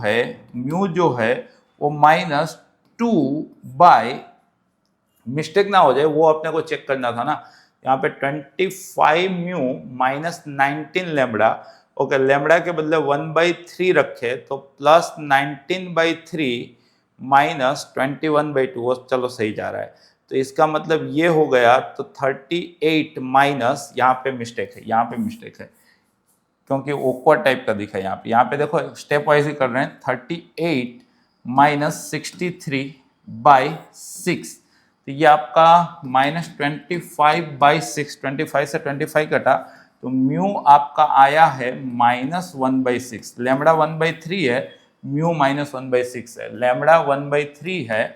है वो -2, मिस्टेक ना हो जाए वो अपने को चेक करना था ना। यहाँ पे 25 म्यू -19 लैम्बडा, ओके, लैम्बडा के बदले 1/3 रखे तो प्लस 19/3 -21/2, चलो सही जा रहा है। तो इसका मतलब ये हो गया, तो 38 माइनस, यहाँ पे मिस्टेक है, क्योंकि ऑकवर्ड टाइप का दिखा है यहाँ पे देखो स्टेप वाइज ही कर रहे हैं। 38 -63/6, तो ये आपका -25/6, 25 से 25 कटा तो म्यू आपका आया है -1/6। लैम्बडा 1/3 है, म्यू -1/6 है। लैम्बडा 1/3 है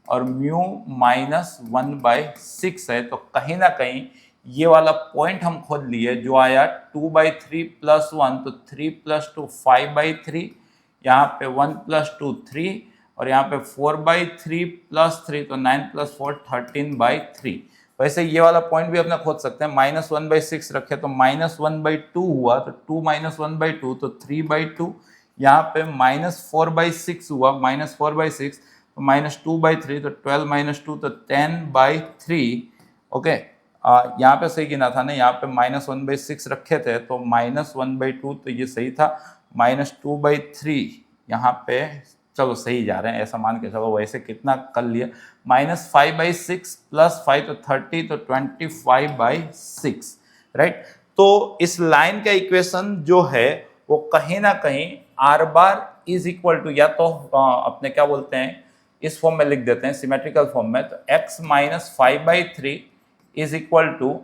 और म्यू -1/6 है। तो कहीं ना कहीं ये वाला पॉइंट हम खोद लिए, जो आया 2/3 + 1 तो 3 + 2 5/3, यहाँ पे 1 + 2 3 और यहाँ पे 4/3 + 3 तो 9 + 4 13/3। वैसे ये वाला पॉइंट भी अपना खोद सकते हैं। -1/6 रखे तो -1/2 हुआ, तो 2 - 1/2 तो 3/2। यहाँ पे -4/6 हुआ, -4/6 तो -2/3 तो 12 - 2 तो 10/3, ओके। यहाँ पे सही गिना था ना, यहाँ पे -1/6 रखे थे तो -1/2 तो ये सही था, -2/3 यहाँ पे, चलो सही जा रहे हैं ऐसा मान के चलो। वैसे कितना कर लिया, -5/6 + 5 तो 30 तो 25/6, राइट। तो इस लाइन का इक्वेशन जो है वो कहीं ना कहीं r bar is equal to, या तो अपने क्या बोलते हैं, इस फॉर्म में लिख देते हैं सिमेट्रिकल फॉर्म में, तो x - 5/3 is equal to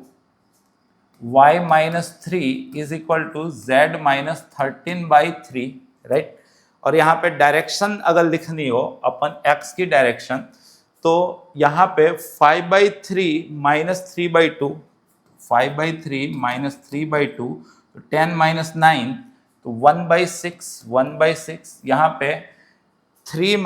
y - 3 is equal to z - 13/3, right. और यहाँ पे डायरेक्शन अगर लिखनी हो अपन x की डायरेक्शन, तो यहाँ पे 5/3 - 3/2, 5/3 - 3/2 तो 10 - 9 तो 1/6, यहाँ पे 3 -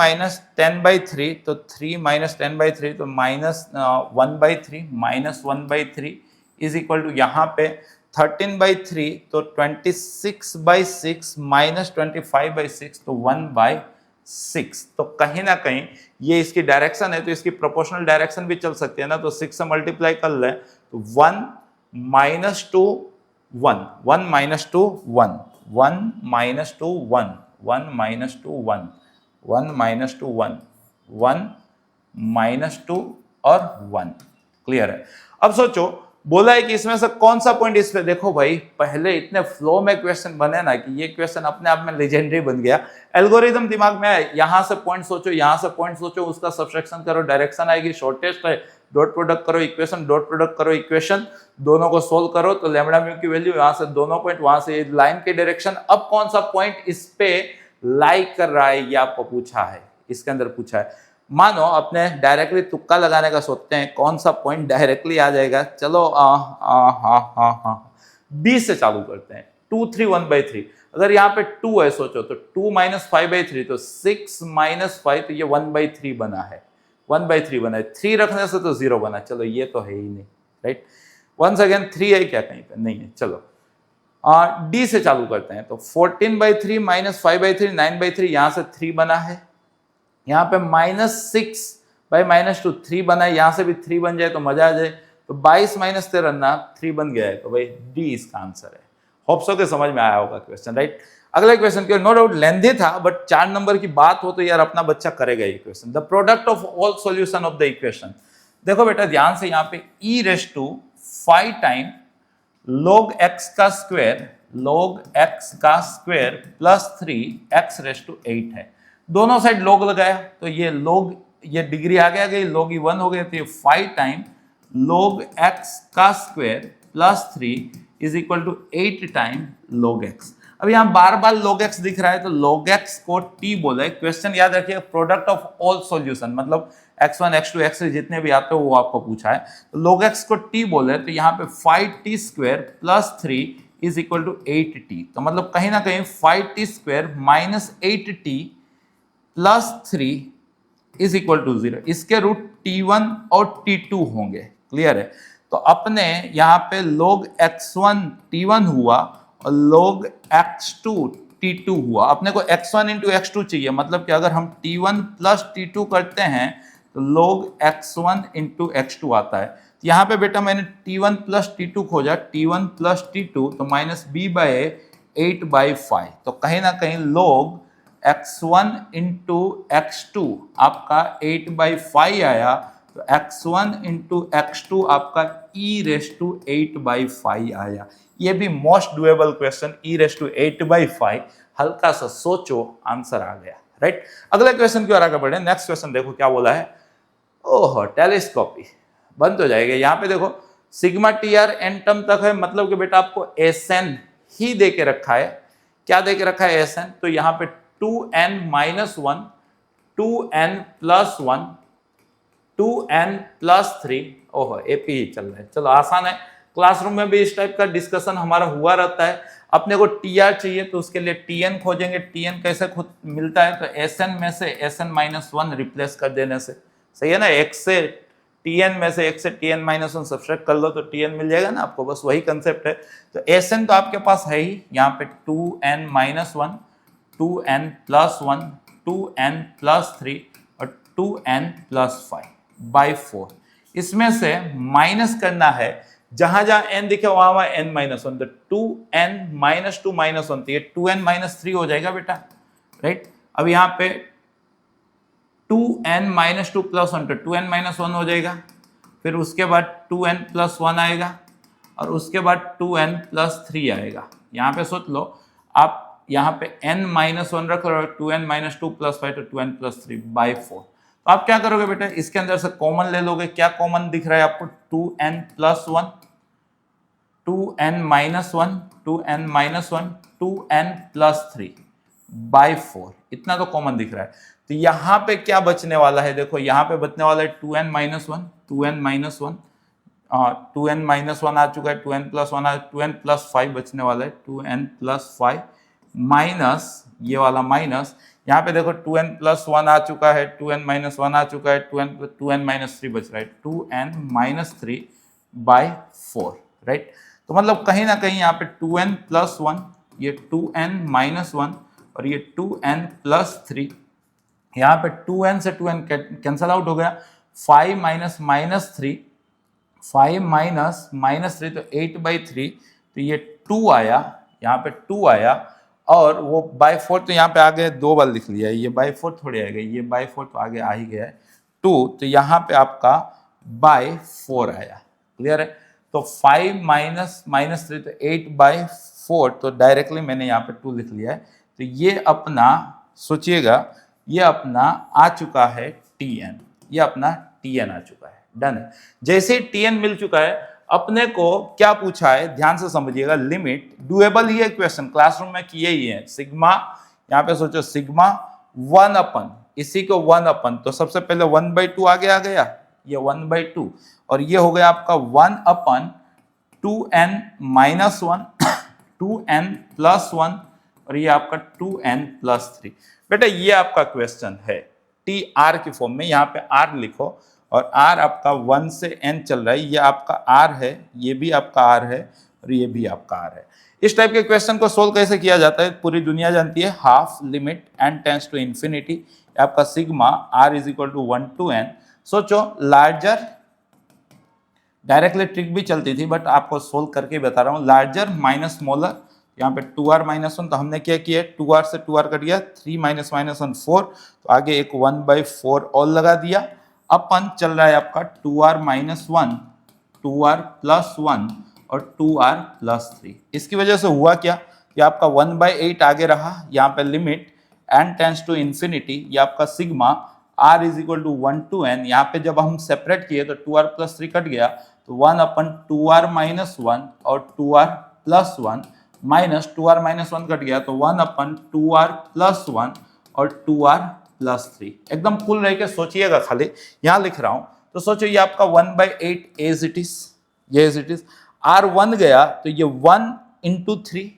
10/3 तो 3 - 10/3 तो -1/3, -1/3 इज इक्वल टू, यहाँ पे 13/3 तो 26/6 -25/6 तो 1/6। तो कहीं ना कहीं ये इसकी डायरेक्शन है, तो इसकी प्रोपोर्शनल डायरेक्शन भी चल सकती है ना। तो 6 से मल्टीप्लाई कर ले तो 1 - 2 1 1 - 2 1 1 - 2 1 1 - 2 1 1 - 2 1 1 - 2 और 1, क्लियर है। अब सोचो बोला है कि इसमें से कौन सा पॉइंट इस पे, देखो भाई पहले इतने फ्लो में क्वेश्चन बने ना कि ये क्वेश्चन अपने आप में लेजेंडरी बन गया। एल्गोरिदम दिमाग में है, यहां से पॉइंट सोचो, यहां से पॉइंट सोचो, उसका सब्सट्रैक्शन करो, डायरेक्शन आएगी, शॉर्टेस्ट है, डॉट प्रोडक्ट करो इक्वेशन, डॉट प्रोडक्ट करो इक्वेशन, दोनों को सोल्व करो तो लैम्डा म्यू की वैल्यू, यहां से दोनों पॉइंट, वहां से लाइन की डायरेक्शन। अब कौन सा पॉइंट इस पे लाई कर रहा है ये आपको पूछा है, इसके अंदर पूछा है। मानो अपने डायरेक्टली तुक्का लगाने का सोचते हैं कौन सा पॉइंट डायरेक्टली आ जाएगा। चलो बी से चालू करते हैं। 2 3 1/3, अगर यहाँ पे 2 है सोचो तो 2 - 5/3 तो 6 - 5 तो ये 1/3 बना है, 1/3 बना है। 3 रखने से तो 0 बना, चलो ये तो है ही नहीं, राइट। वंस अगेन 3 है क्या कहीं पे, नहीं है। चलो डी से चालू करते हैं तो 14/3 - 5/3 9/3, यहां से 3 बना है। यहाँ पे -6/-2 3 बना है, यहां से भी 3 बन जाए तो मजा आ जाए। तो 22 - 13 ना 3 बन गया है, तो भाई डी इसका आंसर है। होप सो के समझ में आया होगा क्वेश्चन, राइट। अगला क्वेश्चन के नो डाउट लेंथी था, बट 4 नंबर की बात हो तो यार अपना बच्चा करेगा ये question. The product of all solution of the equation, देखो बेटा ध्यान से, यहाँ पे e⁵ टाइम log x का स्क्वायर, log x का स्क्वायर +3 x⁸ दोनों साइड log लगाया तो ये log, ये डिग्री आ गया, log 1 हो गया, तो ये 5 टाइम log x का स्क्वायर +3 = 8 टाइम log x। अब यहाँ बार बार log x दिख रहा है तो log x को t बोला है। क्वेश्चन याद रखिए, प्रोडक्ट ऑफ ऑल सॉल्यूशन, मतलब x1 x2 x3 जितने भी आते हो वो आपको पूछा है। तो log x को t बोले तो यहाँ पे 5t² + 3 = 8t, तो मतलब कहीं ना कहीं 5t² - 8t + 3 = 0। इसके रूट t1 और t2 होंगे, क्लियर है। तो अपने यहाँ पे log x1 t1 हुआ और log x2 t2 हुआ। अपने को x1 × x2 चाहिए, मतलब कि अगर हम t1 + t2 करते हैं तो log x1 × x2 आता है। यहाँ पे बेटा मैंने t1 + t2 खोजा, t1 + t2 तो -b/8/5, तो कहीं ना कहीं log x1 × x2 आपका 8/5 आया, तो x1 × x2 आपका e⁵8/5 आया। ये भी मोस्ट डुएबल क्वेश्चन, e⁵8/5, हल्का सा सोचो आंसर आ गया, राइट। अगले क्वेश्चन की ओर आगे बढ़े। नेक्स्ट क्वेश्चन देखो क्या बोला है। ओहो, टेलीस्कोपी बंद हो जाएगा। यहाँ पे देखो σTr n टर्म तक है, मतलब कि बेटा आपको Sn ही दे के रखा है। क्या दे के रखा है Sn, तो यहाँ पे 2n - 1 2n + 1 2n + 3, ओहो एपी ही चल रहा है। चलो आसान है, क्लासरूम में भी इस टाइप का डिस्कशन हमारा हुआ रहता है। अपने को Tr चाहिए तो उसके लिए Tn खोजेंगे। Tn कैसे खुद मिलता है, तो Sn में से Sn - 1 रिप्लेस कर देने से, सही है ना। x से Tn में से x से Tn - 1 सब्सट्रैक्ट कर लो तो Tn मिल जाएगा ना आपको, बस वही कंसेप्ट है। तो Sn तो आपके पास है ही, यहाँ पे 2n - 1 2n + 1 2n + 3 और 2n + 5/4। इसमें से माइनस करना है, जहां जहां n दिखे वहां वहां n - 1, तो 2n - 2 - 1 तो ये 2n - 3 हो जाएगा बेटा, राइट। अब यहाँ पे 2n - 2 + 1 तो 2n - 1 हो जाएगा। फिर उसके बाद 2n + 1 आएगा और उसके बाद 2n + 3 आएगा। यहाँ पे सोच लो आप, यहाँ पे n - 1 रख लो, 2n - 2 + 5 तो 2n + 3/4। तो आप क्या करोगे बेटा, इसके अंदर से कॉमन ले लोगे। क्या कॉमन दिख रहा है आपको, 2n + 1 2n - 1 2n - 1 2n + 3/4, इतना तो कॉमन दिख रहा है। तो यहाँ पे क्या बचने वाला है, देखो यहाँ पे बचने वाला है 2n - 1 2n - 1 2n - 1 आ चुका है, 2n + 1 2n + 5 बचने वाला है, 2n + 5 माइनस ये वाला माइनस, यहाँ पे देखो 2n + 1 आ चुका है, 2n - 1 आ चुका है, 2n - 3 बच रहा है, 2n - 3/4, राइट। तो मतलब कहीं ना कहीं यहाँ पे 2n + 1, ये 2n - 1 और ये 2n + 3, यहाँ पे 2n से 2n कैंसल आउट हो गया। 5 - -3 5 - -3 तो 8/3, तो ये 2 आया, यहाँ पे 2 आया और वो /4 तो यहाँ पे आगे 2 बार लिख लिया है, ये /4 थोड़ी आएगा, ये /4 तो आगे आ ही गया है 2, तो यहाँ पे आपका /4 आया, क्लियर है। तो 5 माइनस -3 तो 8/4, तो डायरेक्टली मैंने यहाँ पे 2 लिख लिया है। तो ये अपना सोचिएगा, ये अपना आ चुका है Tn, ये अपना Tn आ चुका है, डन है। जैसे Tn मिल चुका है, अपने को क्या पूछा है, ध्यान से समझिएगा, लिमिट डुएबल ही है क्वेश्चन, क्लासरूम में किए ही है। सिग्मा, यहाँ पे सोचो सिग्मा 1/, इसी को 1/, तो सबसे पहले 1/2 आगे आ गया, ये 1/2, और ये हो गया आपका 1/2n - 1 2n + 1, और ये आपका 2n + 3। बेटा ये आपका क्वेश्चन है टी आर की फॉर्म में, यहाँ पे आर लिखो, और आर आपका 1 से n चल रहा है, ये आपका आर है, ये भी आपका आर है, और ये भी आपका आर है। इस टाइप के क्वेश्चन को सोल्व कैसे किया जाता है पूरी दुनिया जानती है, half limit n tends to infinity, आपका सिग्मा r = 1 to n। सोचो लार्जर, डायरेक्टली ट्रिक भी चलती थी बट आपको सोल्व करके बता रहा हूँ, लार्जर माइनस स्मॉलर, यहाँ पे 2r - 1, तो हमने क्या किया, 2r से 2r कट गया, 3 - -1 4, तो आगे एक 1/4 और लगा दिया, अपन चल रहा है आपका 2r - 1 2r + 1 और 2r + 3। इसकी वजह से हुआ क्या कि आपका 1/8 आगे रहा, यहाँ पे limit n tends to infinity, ये आपका सिग्मा r = 1 to n, यहाँ पे जब हम सेपरेट किए तो 2r + 3 कट गया, तो 1/2r - 1 और 2r + 1 माइनस 2r - 1 कट गया, तो 1/2r + 1 और 2r + 3। एकदम कुल रह के सोचिएगा, खाली यहाँ लिख रहा हूं, तो सोचो ये आपका 1/8 एज इट इज, ये एज इट इज, r 1 गया तो ये 1 × 3,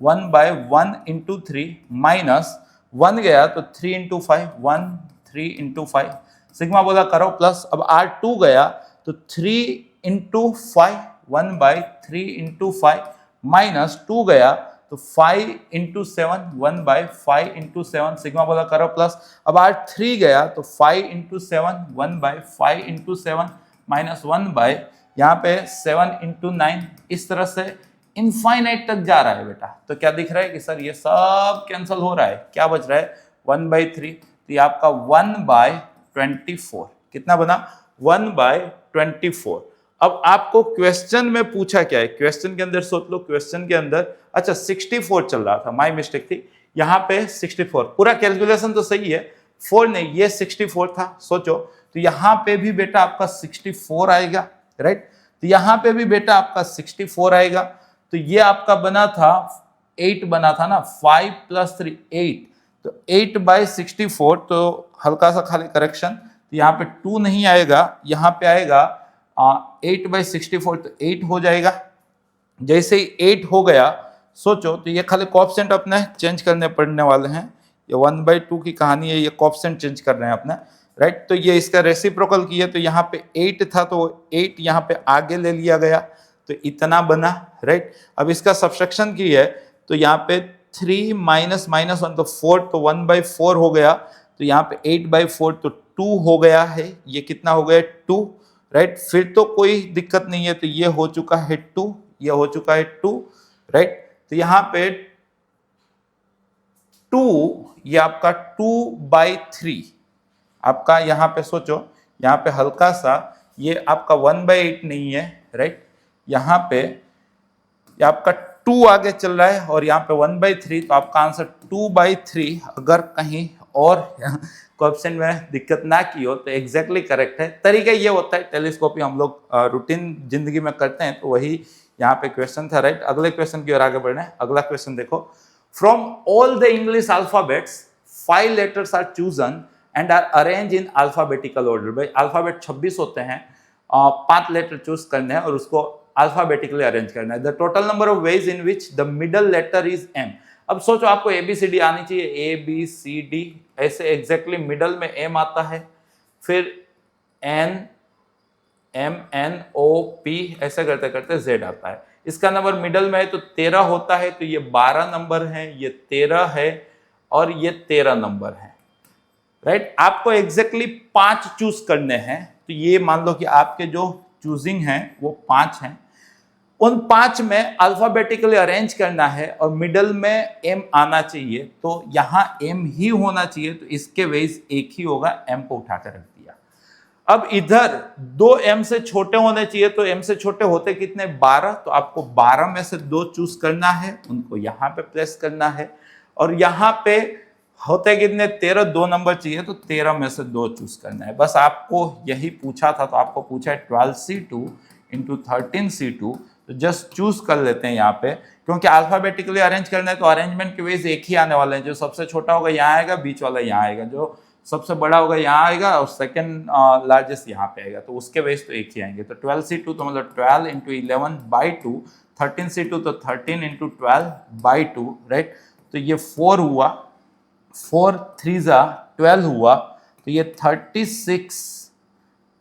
1/1 × 3 माइनस 1 गया तो 3 × 5, 1 3 × 5, सिग्मा बोला करो प्लस, अब r2 गया तो 3 × 5, 1/3 × 5 माइनस 2 गया तो 5 × 7, 1/5 × 7, सिग्मा बोला करो प्लस, अब r3 गया तो 5 × 7, 1/5 × 7 माइनस 1/ यहाँ पे 7 × 9, इस तरह से इनफाइनाइट तक जा रहा है बेटा। तो क्या दिख रहा है कि सर ये सब कैंसिल हो रहा है, क्या बच रहा है 1/3, तो ये आपका 1/24, कितना बना 1/24। अब आपको क्वेश्चन में पूछा क्या है, क्वेश्चन के अंदर सोच लो, क्वेश्चन के अंदर अच्छा 64 चल रहा था, माय मिस्टेक थी, यहाँ पे 64, पूरा कैलकुलेशन तो सही है, 4 नहीं ये 64 था, सोचो तो यहाँ पे भी बेटा आपका 64 आएगा, राइट, तो यहाँ पे भी बेटा आपका 64 आएगा, तो ये आपका बना था 8 बना था ना, 5 + 3 8, तो 8/64, तो हल्का सा खाली करेक्शन, तो यहाँ पे 2 नहीं आएगा, यहाँ पे आएगा 8/64, तो 8 हो जाएगा। जैसे ही 8 हो गया, सोचो तो ये खाली कोएफिशिएंट अपने चेंज करने पड़ने वाले हैं, ये 1/2 की कहानी है, ये कोएफिशिएंट चेंज कर रहे हैं अपने, राइट, तो ये इसका रेसिप्रोकल किया, तो यहाँ पे 8 था तो 8 यहाँ पे आगे ले लिया गया, तो इतना बना, राइट। अब इसका सब्ट्रैक्शन की है, तो यहाँ पे 3 - -1 तो 4, तो 1/4 हो गया, तो यहाँ पे 8/4 तो 2 हो गया है, ये कितना हो गया 2, राइट, फिर तो कोई दिक्कत नहीं है, तो ये हो चुका है 2, ये हो चुका है 2, राइट, तो यहाँ पे 2, ये आपका 2/3, आपका यहाँ पे सोचो, यहाँ पे हल्का सा ये आपका 1/8 नहीं है, राइट, यहाँ पे ये आपका 2 आगे चल रहा है और यहाँ पे 1/3, तो आपका आंसर 2/3, अगर कहीं और क्वेश्चन में दिक्कत ना की हो तो एग्जैक्टली करेक्ट है। तरीका ये होता है, टेलीस्कोपी हम लोग रूटीन जिंदगी में करते हैं, तो वही यहाँ पे क्वेश्चन था, राइट। अगले क्वेश्चन की ओर आगे बढ़ना है। अगला क्वेश्चन देखो, from all the English alphabets 5 letters are chosen and are arrange in alphabetical order. भाई अल्फाबेट 26 होते हैं, 5 लेटर चूज करने हैं और उसको अल्फाबेटिकली अरेंज करना है। The total number of ways in which the middle letter is M. अब सोचो आपको ABCD आनी चाहिए, ABCD, ऐसे एग्जैक्टली मिडल में M आता है, फिर N M N O P, ऐसे करते करते Z आता है। इसका नंबर मिडल में है तो 13 होता है, तो ये 12 नंबर है, ये 13 है और ये 13 नंबर है, राइट। आपको एग्जैक्टली 5 चूज करने हैं, तो ये मान लो कि आपके जो चूजिंग है वो 5 हैं, उन 5 में अल्फाबेटिकली अरेंज करना है और मिडल में M आना चाहिए, तो यहाँ M ही होना चाहिए, तो इसके वेज एक ही होगा, M को उठा कर रख दिया। अब इधर 2m से छोटे होने चाहिए, तो m से छोटे होते कितने 12, तो आपको 12 में से 2 चूज करना है, उनको यहाँ पे प्लेस करना है। और यहाँ पे होते कितने 13, 2 नंबर चाहिए, तो 13 में से 2 चूज करना है। बस आपको यही पूछा था, तो आपको पूछा है 12c2 इंटू 13c2, तो जस्ट चूज कर लेते हैं यहाँ पे, क्योंकि अल्फाबेटिकली अरेंज करना है तो अरेंजमेंट के वेज एक ही आने वाले हैं। जो सबसे छोटा होगा यहाँ आएगा, बीच वाला यहाँ आएगा, जो सबसे बड़ा होगा यहाँ आएगा, और सेकंड लार्जेस्ट यहाँ पे आएगा, तो उसके वेज तो एक ही आएंगे। तो 12c2 तो मतलब 12 इंटू 11/2, 13c2 तो 13 इंटू 12/2, राइट। तो ये 4 हुआ, 4 3 12 हुआ, तो ये 36,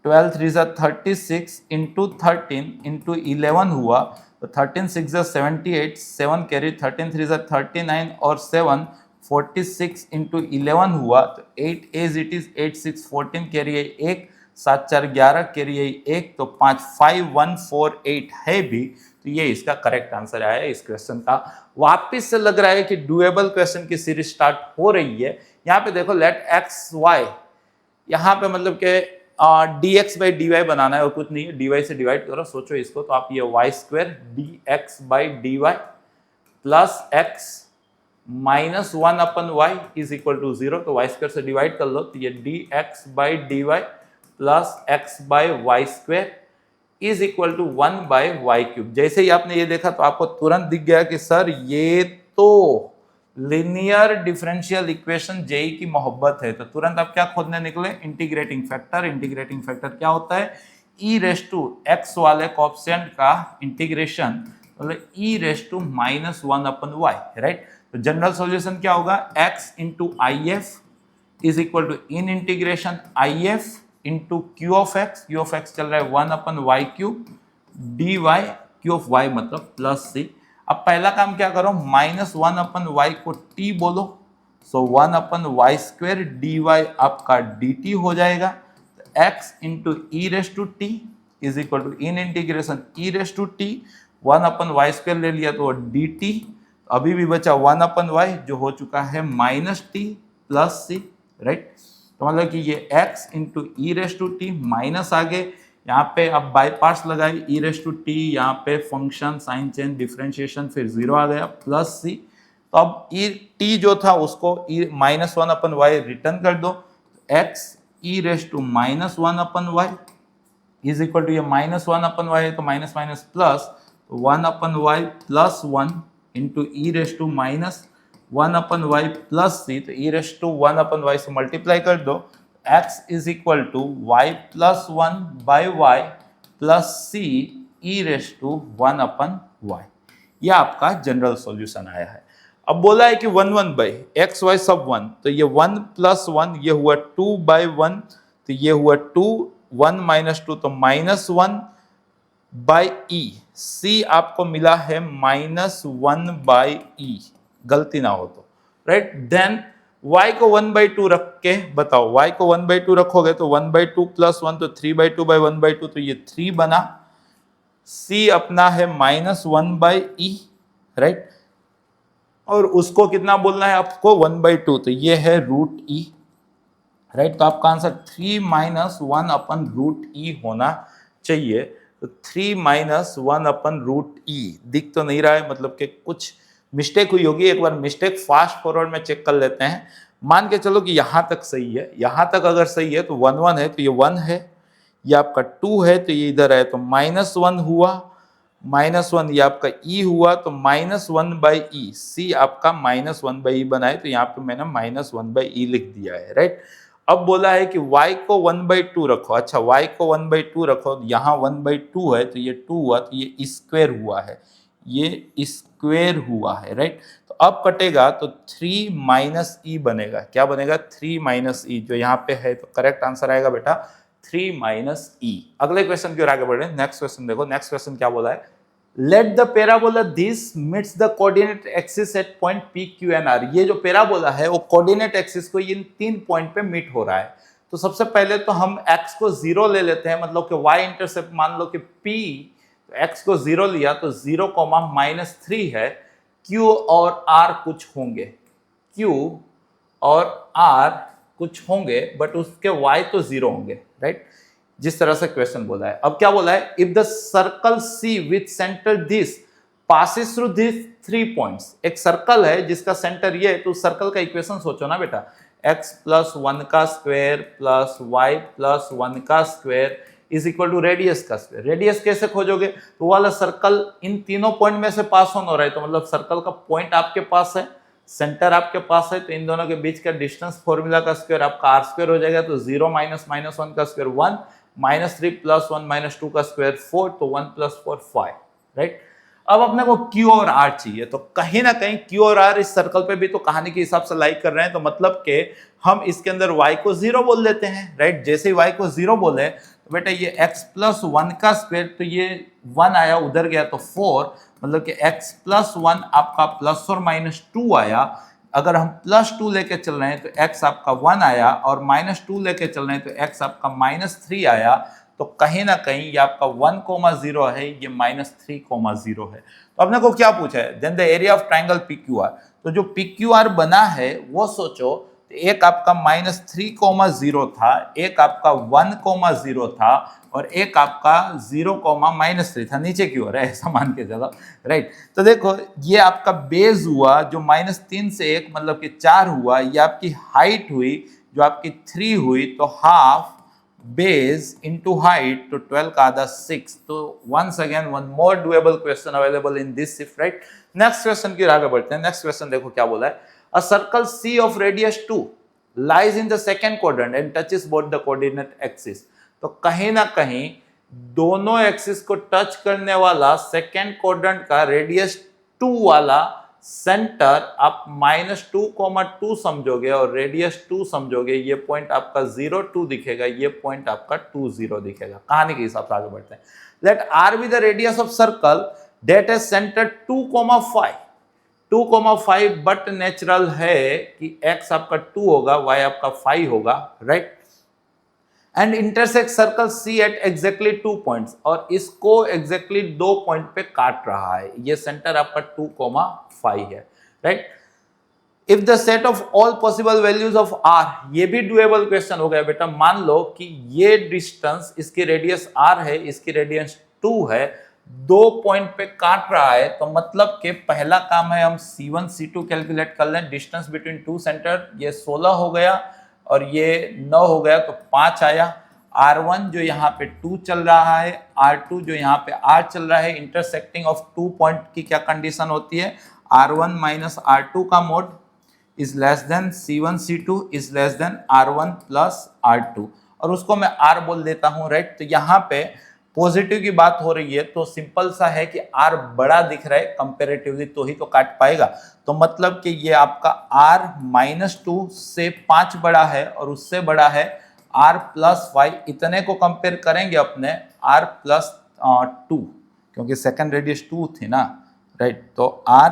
12 3 36 इंटू 13 इंटू 11 हुआ, तो 13 6 78, 7 कैरी, 13 3 39 और 7 46 इंटू 11 हुआ, तो 8 एज इट इज, 8 6 14 कैरी है 1, 7 4 11 कैरी है 1, तो 5 5 1 4 8 है भी। तो ये इसका करेक्ट आंसर आया इस क्वेश्चन का। वापिस से लग रहा है कि डुएबल क्वेश्चन की सीरीज स्टार्ट हो रही है। यहाँ पे देखो लेट एक्स वाई, यहाँ पे मतलब के dx बाई dy बनाना है और कुछ नहीं है, dy से डिवाइड करो, सोचो इसको, तो आप ये y square dx by dy plus x minus 1/y is equal to 0, तो वाई स्क्वायर से डिवाइड कर लो, तो ये dx by dy plus x by y square is equal to 1/y³। जैसे ही आपने ये देखा तो आपको तुरंत दिख गया कि सर ये तो लिनियर डिफरेंशियल इक्वेशन जेई की मोहब्बत है। तो तुरंत आप क्या खोजने निकले, इंटीग्रेटिंग फैक्टर। इंटीग्रेटिंग फैक्टर क्या होता है, ई रेस टू एक्स वाले कोएफिशिएंट का इंटीग्रेशन, मतलब e raise to -1/y, right. तो जनरल सॉल्यूशन क्या होगा, x into I F is equal to in integration I F into Q of x चल रहा है 1/y³ dy, Q of y मतलब प्लस सी। अब पहला काम क्या करो, -1/y को t बोलो, सो 1/y² dy आपका dt हो जाएगा। x into e raise to t is equal to in integration e raise to t, 1/y² ले लिया तो dt, अभी भी बचा 1/y जो हो चुका है -t प्लस सी, राइट। तो मतलब कि ये x into e raise to t minus आगे, यहाँ पे अब बाई पार्ट्स लगाए, ई रेस टू टी, यहाँ पे फंक्शन साइन चेंज डिफरेंशिएशन, फिर 0 आ गया प्लस सी। तो अब ई टी जो था उसको -1/y रिटर्न कर दो, x e raise to -1/y is equal to ये -1/y है तो minus minus plus 1/y plus 1 into e raise to -1/y plus C, तो ई रेस टू 1/y से मल्टीप्लाई कर दो, x is equal to y plus 1/y plus C e raise to 1/y। यह आपका general solution आया है। अब बोला है कि 1 बाई एक्स वाई सब 1, तो ये 1 प्लस 1 ये हुआ 2/1, तो ये हुआ 2, 1 माइनस 2 तो -1 बाई ई, सी आपको मिला है -1 बाई ई, गलती ना हो तो, राइट। देन y को 1/2 रख के बताओ, y को 1/2 रखोगे तो 1/2 प्लस 1 तो 3/2 बाई 1/2, तो ये 3 बना। c अपना है -1 बाई ई, राइट, और उसको कितना बोलना है आपको 1/2, तो ये है √e, राइट। तो आपका आंसर 3 - 1/√e होना चाहिए। तो 3 - 1/√e दिख तो नहीं रहा है, मतलब कि कुछ मिस्टेक हुई होगी। एक बार मिस्टेक फास्ट फॉरवर्ड में चेक कर लेते हैं। मान के चलो कि यहां तक सही है, यहां तक अगर सही है तो 1 1 है, तो ये 1 है, ये आपका 2 है, तो ये इधर है, तो -1 हुआ, -1 ये आपका e हुआ, तो -1/e, c आपका -1/e बनाए, तो यहाँ पे मैंने -1/e लिख दिया है, राइट। अब बोला है कि y को 1/2 रखो, अच्छा y को 1/2 रखो, यहाँ 1/2 है, तो ये 2 हुआ, तो ये स्क्वायर हुआ है, ये स्क्वायर हुआ है, राइट। तो अब कटेगा तो 3 - e बनेगा, क्या बनेगा 3 - e, जो यहाँ पे है, तो करेक्ट आंसर आएगा बेटा 3 - e। अगले क्वेश्चन की ओर आगे बढ़े, नेक्स्ट क्वेश्चन देखो। नेक्स्ट क्वेश्चन क्या बोला है, let the parabola this meets the coordinate axis at point P Q and R. ये जो पैराबोला है वो कोऑर्डिनेट एक्सिस को इन 3 पॉइंट पे मीट हो रहा है। तो सबसे पहले तो हम x को 0 ले लेते हैं, मतलब कि y इंटरसेप्ट मान लो कि p, x को 0 लिया तो 0, -3 है, q और r कुछ होंगे, q और r कुछ होंगे, बट उसके y तो 0 होंगे, राइट। जिस तरह से क्वेश्चन बोला है। अब क्या बोला है, if the circle C with centre this passes through this 3 points, एक सर्कल है जिसका सेंटर ये है, तो सर्कल का इक्वेशन सोचो ना बेटा, x प्लस 1 का स्क्वायर प्लस y प्लस 1 का square is equal to radius का स्क्वायर। रेडियस कैसे खोजोगे, तो वाला सर्कल इन तीनों पॉइंट में से पास ऑन हो रहा है, तो मतलब सर्कल का पॉइंट आपके पास है, सेंटर आपके पास है, तो इन दोनों के बीच का डिस्टेंस फॉर्मूला का स्क्वायर आपका आर स्क्वायर हो जाएगा, तो 0 माइनस माइनस 1 का स्क्वायर 1, माइनस 3 प्लस 1 माइनस 2 का स्क्वायर 4, तो 1 प्लस 4 5, राइट। अब अपने को Q और R चाहिए, तो कहीं ना कहीं Q और R इस सर्कल पे भी तो कहानी के हिसाब से लाइक कर रहे हैं, तो मतलब कि हम इसके अंदर y को 0 बोल देते हैं, राइट। जैसे ही y को 0 बोले तो बेटा ये x प्लस 1 का स्क्वायर, तो ये 1 आया उधर गया तो 4, मतलब कि x प्लस 1 आपका प्लस और माइनस 2 आया। अगर हम प्लस 2 लेके चल रहे हैं तो x आपका 1 आया, और माइनस 2 लेके चल रहे हैं तो x आपका माइनस 3 आया। तो कहीं ना कहीं ये आपका 1,0 है, ये माइनस 3,0 है। तो आपने को क्या पूछा है, then the area of triangle PQR। तो जो PQR बना है वो सोचो, एक आपका माइनस 3,0 था, एक आपका 1,0 था, और एक आपका 0,-3 था। नीचे क्यों हो रहा है, ऐसा मान के चलो, राइट। तो देखो ये आपका बेस हुआ जो -3 से 1 मतलब कि 4 हुआ, ये आपकी हाइट हुई जो आपकी 3 हुई, तो हाफ बेस इंटू हाइट, तो 12 का आधा 6। तो once again one more doable question available in this shift, right. Next question की आगे बढ़ते हैं। नेक्स्ट क्वेश्चन देखो क्या बोला है, a circle C of radius 2 lies in the second quadrant and touches both the coordinate axis. तो कहीं ना कहीं दोनों एक्सिस को टच करने वाला सेकंड क्वाड्रेंट का रेडियस 2 वाला सेंटर आप -2,2 समझोगे और रेडियस 2 समझोगे, ये पॉइंट आपका 0 2 दिखेगा, ये पॉइंट आपका 2 0 दिखेगा। कहानी के हिसाब से आगे बढ़ते हैं। Let R be the radius of circle that has centre 2,5 2,5, but natural है कि x आपका 2 होगा, y आपका 5 होगा, right. And intersect circle C at exactly 2 points, और इसको एग्जैक्टली 2 पॉइंट पे काट रहा है। ये सेंटर आपका 2,5 है, right. If the set of all possible values of R, ये भी डुएबल क्वेश्चन हो गया बेटा। मान लो कि ये डिस्टेंस, इसकी रेडियस R है, इसकी रेडियस 2 है, 2 पॉइंट पे काट रहा है, तो मतलब कि पहला काम है हम C1 C2 कैलकुलेट कर लें। डिस्टेंस बिटवीन 2 सेंटर, ये 16 हो गया और ये 9 हो गया, तो 5 आया। R1 जो यहाँ पे 2 चल रहा है, R2 जो यहाँ पे R चल रहा है, इंटरसेक्टिंग ऑफ 2 पॉइंट की क्या कंडीशन होती है, R1 माइनस R2 का mode is less than C1 C2 is less than R1 plus R2, और उसको मैं R बोल देता हूँ, राइट। तो यहाँ पे पॉजिटिव की बात हो रही है, तो सिंपल सा है कि R बड़ा दिख रहा है कंपैरेटिवली, तो ही तो काट पाएगा। तो मतलब कि ये आपका R -2 से 5 बड़ा है और उससे बड़ा है R प्लस 5, इतने को कंपेयर करेंगे अपने R प्लस 2, क्योंकि सेकंड रेडियस 2 थी ना, राइट। तो R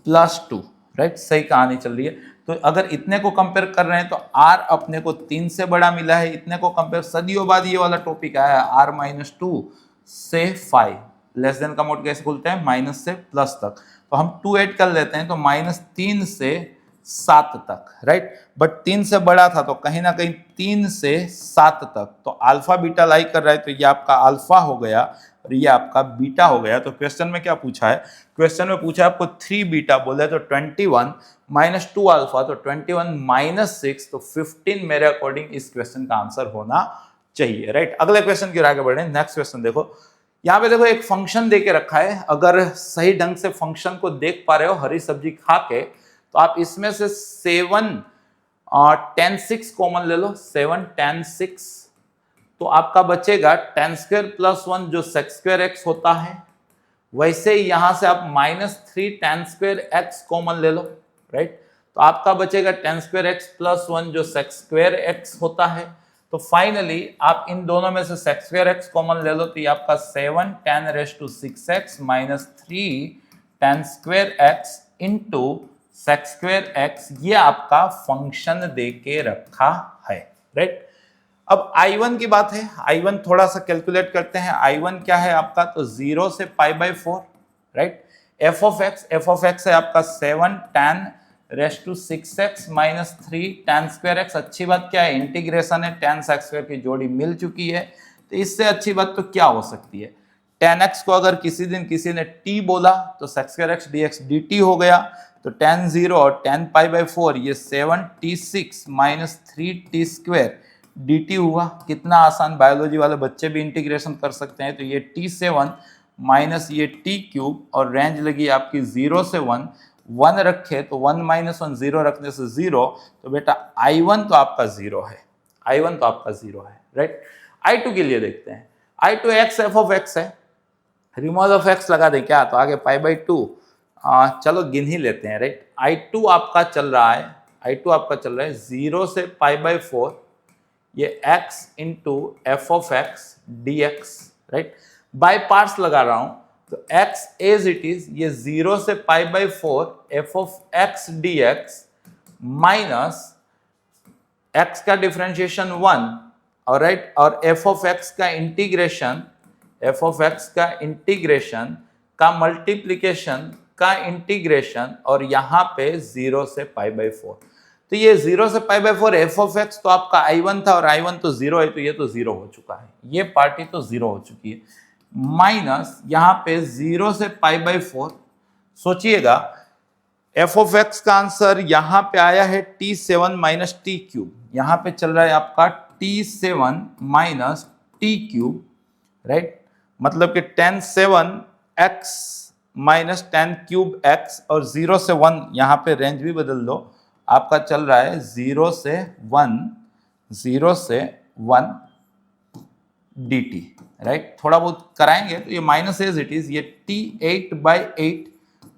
प्लस 2, राइट, सही कहानी चल रही है। तो अगर इतने को कंपेयर कर रहे हैं तो R अपने को 3 से बड़ा मिला है, इतने को कंपेयर, सदियों बाद ये वाला टॉपिक आया है, R -2 से 5, लेस देन का मोड कैसे खुलते हैं, माइनस से प्लस तक, तो हम 2 ऐड कर लेते हैं, तो -3 से 7 तक, राइट। बट 3 से बड़ा था, तो कहीं ना कहीं 3 से 7 तक, तो अल्फा बीटा लाई कर रहा है, तो ये आपका अल्फा हो गया और ये आपका बीटा हो गया। तो क्वेश्चन में क्या पूछा है, क्वेश्चन में पूछा है आपको 3 बीटा बोले, तो 21 - 2 अल्फा, तो 21 - 6, तो 15 मेरे अकॉर्डिंग इस क्वेश्चन का आंसर होना चाहिए, राइट। अगले क्वेश्चन की ओर आगे बढ़े। नेक्स्ट क्वेश्चन देखो, यहाँ पे देखो एक फंक्शन दे के रखा है। अगर सही ढंग से फंक्शन को देख पा रहे हो हरी सब्जी खा के, तो आप इसमें से 7 tan 6 कॉमन ले लो, 7 tan 6, तो आपका बचेगा tan² + 1 जो sec² x होता है। वैसे ही यहां से आप -3 tan² x कॉमन ले लो, राइट। तो आपका बचेगा tan² x + 1 जो sec² x होता है। तो फाइनली आप इन दोनों में से sec² x कॉमन ले लो, तो ये आपका 7 tan⁶x - 3 tan² x into sec² x, ये आपका फंक्शन दे के रखा है, राइट। अब I1 की बात है, I1 थोड़ा सा कैलकुलेट करते हैं। I1 क्या है आपका, तो 0 से π/4, राइट। f of x है आपका 7 tan raised to 6x minus 3 tan square x। अच्छी बात क्या है, इंटीग्रेशन है, tan sec स्क्वायर की जोड़ी मिल चुकी है, तो इससे अच्छी बात तो क्या हो सकती है। tan x को अगर किसी दिन किसी ने t बोला तो sec square x dx dt हो गया, तो tan 0 और tan पाई बाई 4 ये 7t6 minus 3t square dt हुआ। कितना आसान, बायोलॉजी वाले बच्चे भी इंटीग्रेशन कर सकते हैं। तो ये t7 माइनस ये t क्यूब और रेंज लगी आपकी 0 से 1, 1 रखे तो 1 माइनस 1, 0 रखने से 0, तो बेटा I1 तो आपका 0 है, I1 तो आपका 0 है, राइट। I2 के लिए देखते हैं, I2 x f of x है, रिमूवल ऑफ x लगा दें क्या, तो आगे पाई बाई 2, चलो गिन ही लेते हैं, राइट। I2 आपका चल रहा है, I2 आपका चल रहा है 0 से पाई बाई 4, ये x into f of x D x, right. By parts लगा रहा हूं, तो x एज इट इज, ये 0 से पाई by 4 F of x D x minus x का डिफरेंशिएशन 1, और राइट, और एफ ऑफ एक्स का इंटीग्रेशन, एफ ऑफ एक्स का इंटीग्रेशन का मल्टीप्लीकेशन का इंटीग्रेशन, और यहां पे 0 से पाई बाई 4। तो ये 0 से पाई बाई 4 एफ ऑफ एक्स तो आपका I1 था, और I1 तो 0 है, तो ये तो 0 हो चुका है, ये पार्टी तो 0 हो चुकी है। माइनस यहाँ पे 0 से पाई बाई 4, सोचिएगा एफ ऑफ एक्स का आंसर यहाँ पे आया है t7 माइनस टी क्यूब, यहाँ पे चल रहा है आपका t7 minus T cube, right. मतलब कि tan 7x minus tan cube x, और 0 से 1 यहाँ पे रेंज भी बदल दो, आपका चल रहा है 0 से 1, 0 से 1 dt, राइट। थोड़ा बहुत कराएंगे तो ये माइनस एज इट इज, ये t8 by 8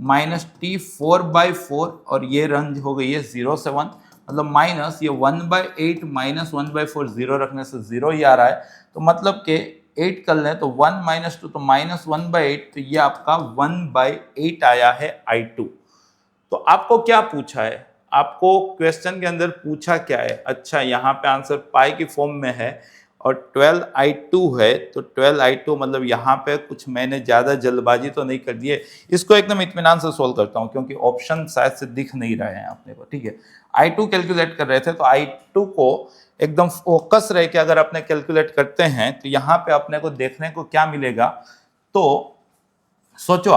minus t4 by 4, और ये रेंज हो गई है 0 से 1, मतलब माइनस ये 1 बाई 8 माइनस 1 बाई 4, 0 रखने से 0 ही आ रहा है, तो मतलब के 8 कर लें तो 1 माइनस 2 तो माइनस 1 बाई 8, तो ये आपका 1 बाई 8 आया है I2। तो आपको क्या पूछा है, आपको क्वेश्चन के अंदर पूछा क्या है, अच्छा यहाँ पे आंसर पाई की फॉर्म में है और 12I2 है, तो 12I2 मतलब यहाँ पे कुछ मैंने ज़्यादा जल्दबाजी तो नहीं कर दी है, इसको एकदम इत्मीनान से सोल्व करता हूँ क्योंकि ऑप्शन शायद से दिख नहीं रहे हैं अपने को, ठीक है। I2 कैलकुलेट कर रहे थे, तो I2 को एकदम फोकस रह के अगर अपने कैलकुलेट करते हैं तो यहाँ पे अपने को देखने को क्या मिलेगा, तो सोचो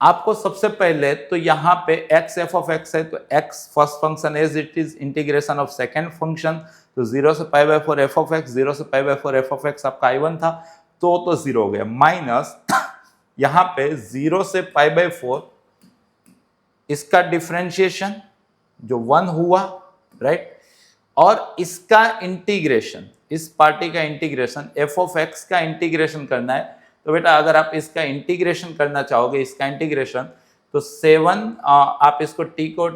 आपको सबसे पहले तो यहाँ पे x f ऑफ x है, तो x first function as it is, integration of second function, तो 0 से पाई बाई 4 f ऑफ x, 0 से पाई बाई 4 f ऑफ x आपका I1 था, तो 0 हो गया, माइनस यहाँ पे 0 से पाई बाई 4 इसका डिफरेंशिएशन जो 1 हुआ, राइट, और इसका इंटीग्रेशन, इस पार्टी का इंटीग्रेशन, f ऑफ x का इंटीग्रेशन करना है, तो बेटा अगर आप इसका इंटीग्रेशन करना चाहोगे, इसका इंटीग्रेशन, तो 7 आप इसको t को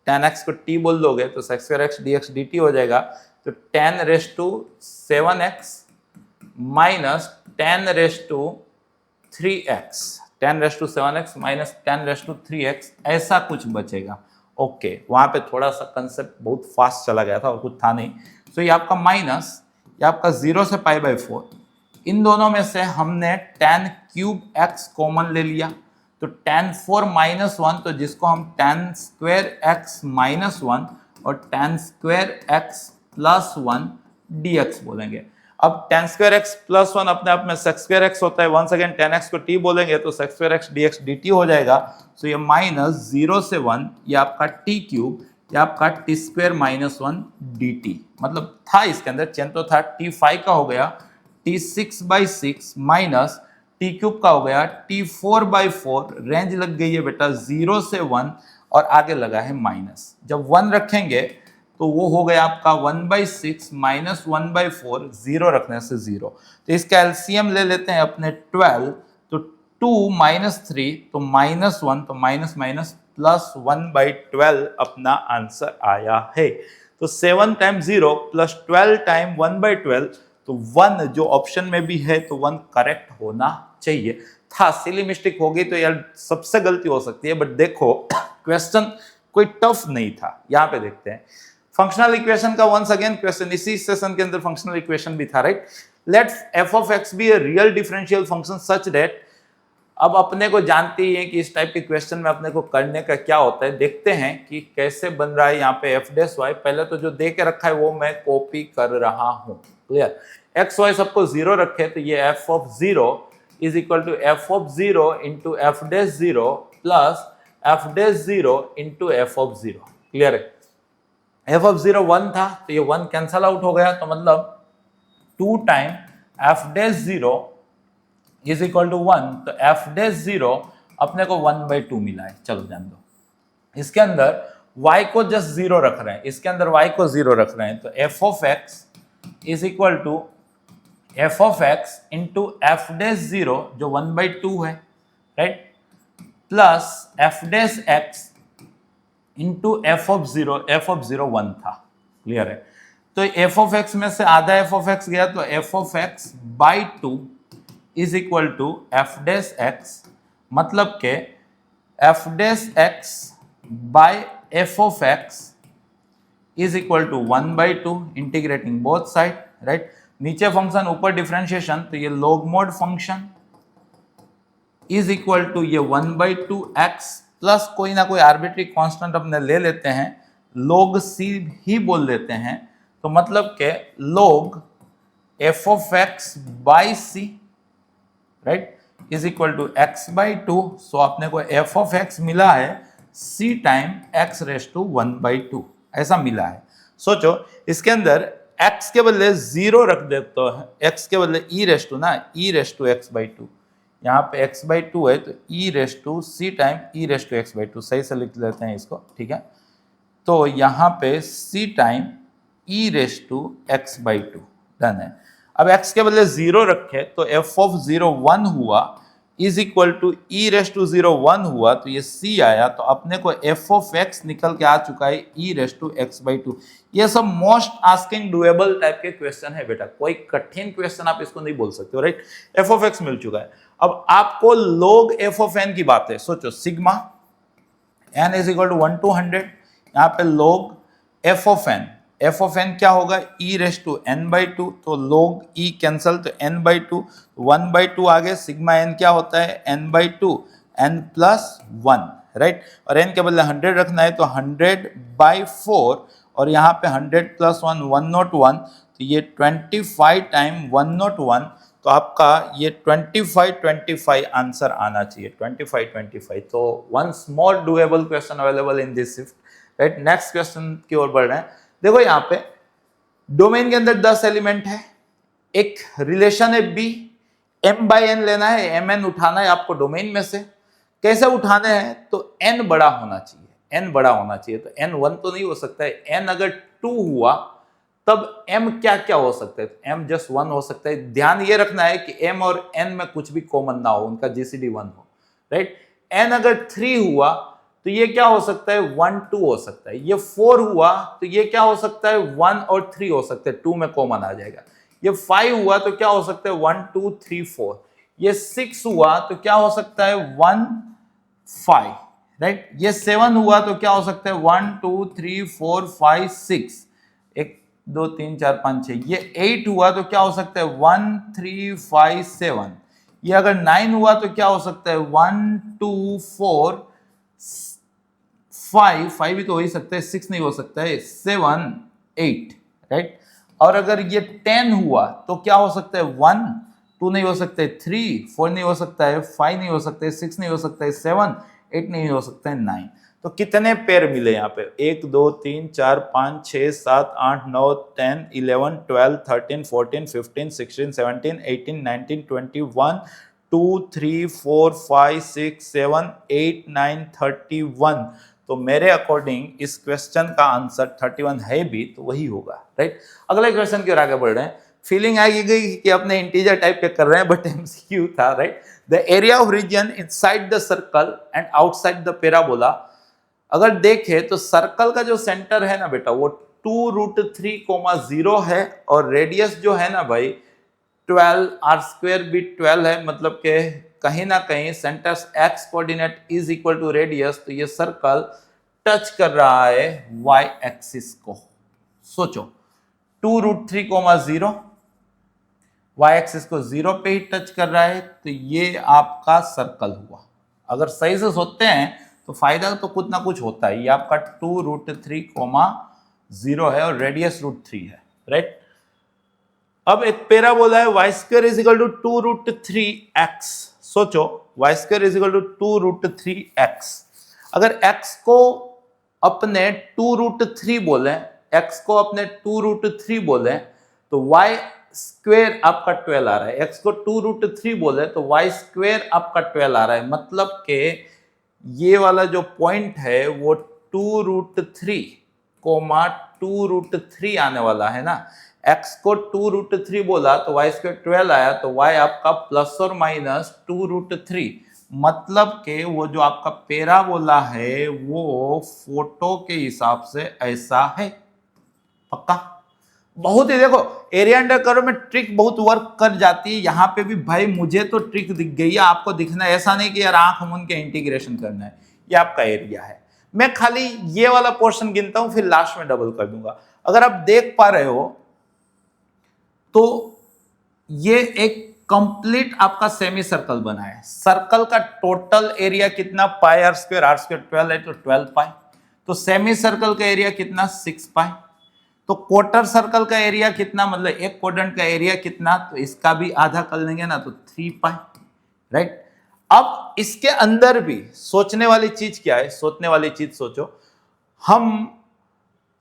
tan x को t बोल दोगे तो sec square x dx dt हो जाएगा, तो tan raise to 7x minus tan raise to 3x, tan raise to 7x minus tan raise to 3x, ऐसा कुछ बचेगा। ओके, वहां पे थोड़ा सा कंसेप्ट बहुत फास्ट चला गया था और कुछ था नहीं। तो ये आपका माइनस, ये आपका 0 से पाई बाई 4, इन दोनों में से हमने tan क्यूब x कॉमन ले लिया, तो tan 4 माइनस 1, तो जिसको हम tan स्क्वायर x माइनस 1 और tan square x plus 1 dx बोलेंगे। अब tan स्क्वायर x प्लस 1 अपने आप में sec स्क्वायर x होता है, वंस अगेन tan x को t बोलेंगे तो sec square x dx dt हो जाएगा। तो ये माइनस 0 से 1, ये आपका t क्यूब, ये आपका t स्क्वायर माइनस 1 dt, मतलब था इसके अंदर चेन तो था, t5 का हो गया t6 by 6 minus T cube का हो गया t4 बाई 4, रेंज लग गई है बेटा 0 से 1 और आगे लगा है माइनस, जब 1 रखेंगे तो वो हो गया आपका 1 बाई 6 माइनस 1 बाई 4, 0 रखने से 0, तो इसका एलसीएम ले लेते हैं अपने 12, तो 2 माइनस 3 तो माइनस 1, तो माइनस माइनस प्लस 1 बाई 12 अपना आंसर आया है। तो 7 टाइम 0 प्लस 12 टाइम 1 बाई 12, तो 1 जो ऑप्शन में भी है तो 1 करेक्ट होना चाहिए था। सिली मिस्टेक होगी तो यार सबसे गलती हो सकती है, बट देखो क्वेश्चन कोई टफ नहीं था। यहां पे देखते हैं फंक्शनल इक्वेशन का वंस अगेन क्वेश्चन, इसी सेशन के अंदर फंक्शनल इक्वेशन भी था, right. Let f of x be a real differential function such that अब अपने को जानते ही हैं कि इस टाइप के क्वेश्चन में अपने को करने का क्या होता है। देखते हैं कि कैसे बन रहा है यहाँ पे एफ डैश वाई। पहले तो जो दे के रखा है वो मैं कॉपी कर रहा हूँ। क्लियर। एक्स वाई सबको 0 रखे तो ये f of 0 is equal to f of 0 into f dash 0 plus f dash 0 into f of 0। Clear है। एफ ऑफ 0 1 था तो ये 1 कैंसल आउट हो गया, तो मतलब 2 time f dash 0 is equal to 1, तो एफ डैश 0 अपने को 1/2 मिला है। चलो जान दो। इसके अंदर y को जस्ट 0 रख रहे हैं, इसके अंदर y को 0 रख रहे हैं, तो f of x is equal to f of x into f dash 0 जो 1/2 है, right, plus f dash x into f of 0। F of 0 1 था। क्लियर है। तो एफ ऑफ एक्स में से आधा एफ ऑफ एक्स गया, तो f of x by 2 is equal to f dash x, मतलब के f dash x by f of x is equal to 1/2 integrating both side, right. नीचे फंक्शन ऊपर differentiation, तो ये log mod function is equal to ये 1/2 x plus कोई ना कोई आर्बिट्री कांस्टेंट अपने ले लेते हैं, log c ही बोल देते हैं, तो मतलब के log f of x by c, राइट, is equal to x by 2। So आपने को f of x मिला है c time x raise to 1/2, ऐसा मिला है। सोचो इसके अंदर x के बदले 0 रख दे, तो x के बदले e रेस टू ना, e रेस टू x/2, यहाँ पे x/2 है तो e raise to c time e raise to x/2, सही से लिख लेते हैं इसको, ठीक है। तो यहाँ पे c time e raise to x/2 done है। अब x के बदले 0 रखे तो f ऑफ 0 1 हुआ is equal to e raise to 0 1 हुआ, तो ये c आया, तो अपने को f ऑफ x निकल के आ चुका है e रेस टू x/2। ये सब मोस्ट आस्किंग डुएबल टाइप के क्वेश्चन है बेटा, कोई कठिन क्वेश्चन आप इसको नहीं बोल सकते हो, राइट। f ऑफ x मिल चुका है। अब आपको log f ऑफ n की बात है। सोचो sigma n is equal to 1 to 100, यहाँ पे log f of n, f of n क्या होगा e रेस टू n/2, तो log e कैंसल, तो n/2 1/2 आगे, सिग्मा n क्या होता है n/2 n प्लस 1, राइट। और n के बदले 100 रखना है, तो 100/4 और यहाँ पे 100 प्लस 1 101, तो ये 25 टाइम 101, तो आपका ये 25 आंसर आना चाहिए, 25। तो one small doable question available in this shift, right. Next question की ओर बढ़ रहे हैं। देखो यहाँ पे डोमेन के अंदर 10 एलिमेंट है, एक रिलेशन है b, m/n लेना है, mn उठाना है आपको डोमेन में से। कैसे उठाने हैं, तो n बड़ा होना चाहिए, n बड़ा होना चाहिए, तो n 1 तो नहीं हो सकता है, n अगर 2 हुआ तब m क्या क्या हो सकता है, तो m जस्ट 1 हो सकता है। ध्यान ये रखना है कि m और n में कुछ भी कॉमन ना हो, उनका जीसीडी 1 हो, राइट। n अगर 3 हुआ तो ये क्या हो सकता है 1 2 हो सकता है। ये 4 हुआ तो ये क्या हो सकता है 1 और 3 हो सकते हैं, 2 में कॉमन आ जाएगा। ये 5 हुआ तो क्या हो सकता है 1 2 3 4। ये 6 हुआ तो क्या हो सकता है 1 5, राइट। ये 7 हुआ तो क्या हो सकता है 1 2 3 4 5 6, 1 2 3 4 5 6। ये 8 हुआ तो क्या हो सकता है 1 3 5 7। ये अगर 9 हुआ तो क्या हो सकता है 1 2 4 5 भी तो हो ही सकता है, 6 नहीं हो सकता है, 7 8, राइट। और अगर ये 10 हुआ तो क्या हो सकता है 1 2 नहीं हो सकता है, 3 4 नहीं हो सकता है, 5 नहीं हो सकता है, 6 नहीं हो सकता है, 7 8 नहीं हो सकता है, 9। तो कितने पेयर मिले यहाँ पे 1 2 3 4 5 6 7 8 9 10 11 12 13 14 15 16 17 18 19 21 2 3 4 5 6 7 8 9 31। तो मेरे अकॉर्डिंग इस क्वेश्चन का आंसर 31 है भी तो वही होगा, राइट। अगले क्वेश्चन की ओर आगे बढ़ रहे हैं। फीलिंग आएगी कि अपने इंटीजर टाइप पे कर रहे हैं, बट एमसीक्यू था, right. The area of region inside the circle and outside the parabola. अगर देखे तो सर्कल का जो सेंटर है ना बेटा वो 2√3,0 है, और रेडियस जो है ना भाई 12, r² भी 12 है, मतलब के कहीं ना कहीं centre x coordinate is equal to radius, तो ये सर्कल टच कर रहा है y एक्सिस को। सोचो 2√3,0 y एक्सिस को 0 पे ही टच कर रहा है, तो ये आपका सर्कल हुआ। अगर सही से सोचते हैं तो फायदा तो कुछ ना कुछ होता है। ये आपका 2√3, 0 है और रेडियस √3 है, राइट। अब एक पैराबोला है y square is equal to 2√3x। सोचो y square is equal to 2√3x। अगर x को अपने 2√3 बोले, x को अपने 2√3 बोले तो y स्क्वायर आपका 12 आ रहा है। x को 2√3 बोले तो y स्क्वायर आपका 12 आ रहा है। मतलब कि ये वाला जो पॉइंट है वो 2√3, 2√3 आने वाला है ना। x को 2√3 बोला तो y स्क्वायर 12 आया, तो y आपका प्लस और माइनस 2√3। मतलब कि वो जो आपका पैराबोला है वो फोटो के हिसाब से ऐसा है। पक्का? बहुत ही देखो, एरिया अंडर कर्व में ट्रिक बहुत वर्क कर जाती है। यहां पे भी भाई मुझे तो ट्रिक दिख गई है, आपको दिखना है। ऐसा नहीं कि यार आंख मूंद के इंटीग्रेशन करना है। ये आपका एरिया है। मैं खाली ये वाला पोर्शन गिनता हूं, फिर लास्ट में डबल कर दूंगा। अगर आप देख पा रहे हो तो ये एक कंप्लीट आपका सेमी सर्कल बना है। सर्कल का टोटल एरिया कितना, पाई आर स्क्वायर 12 है तो 12 पाई। तो सेमी सर्कल का एरिया कितना, 6 पाई। तो क्वार्टर सर्कल का एरिया कितना, मतलब एक क्वाड्रेंट का एरिया कितना, तो इसका भी आधा कर लेंगे ना तो 3 पाई, राइट। अब इसके अंदर भी सोचने वाली चीज क्या है, सोचने वाली चीज सोचो, हम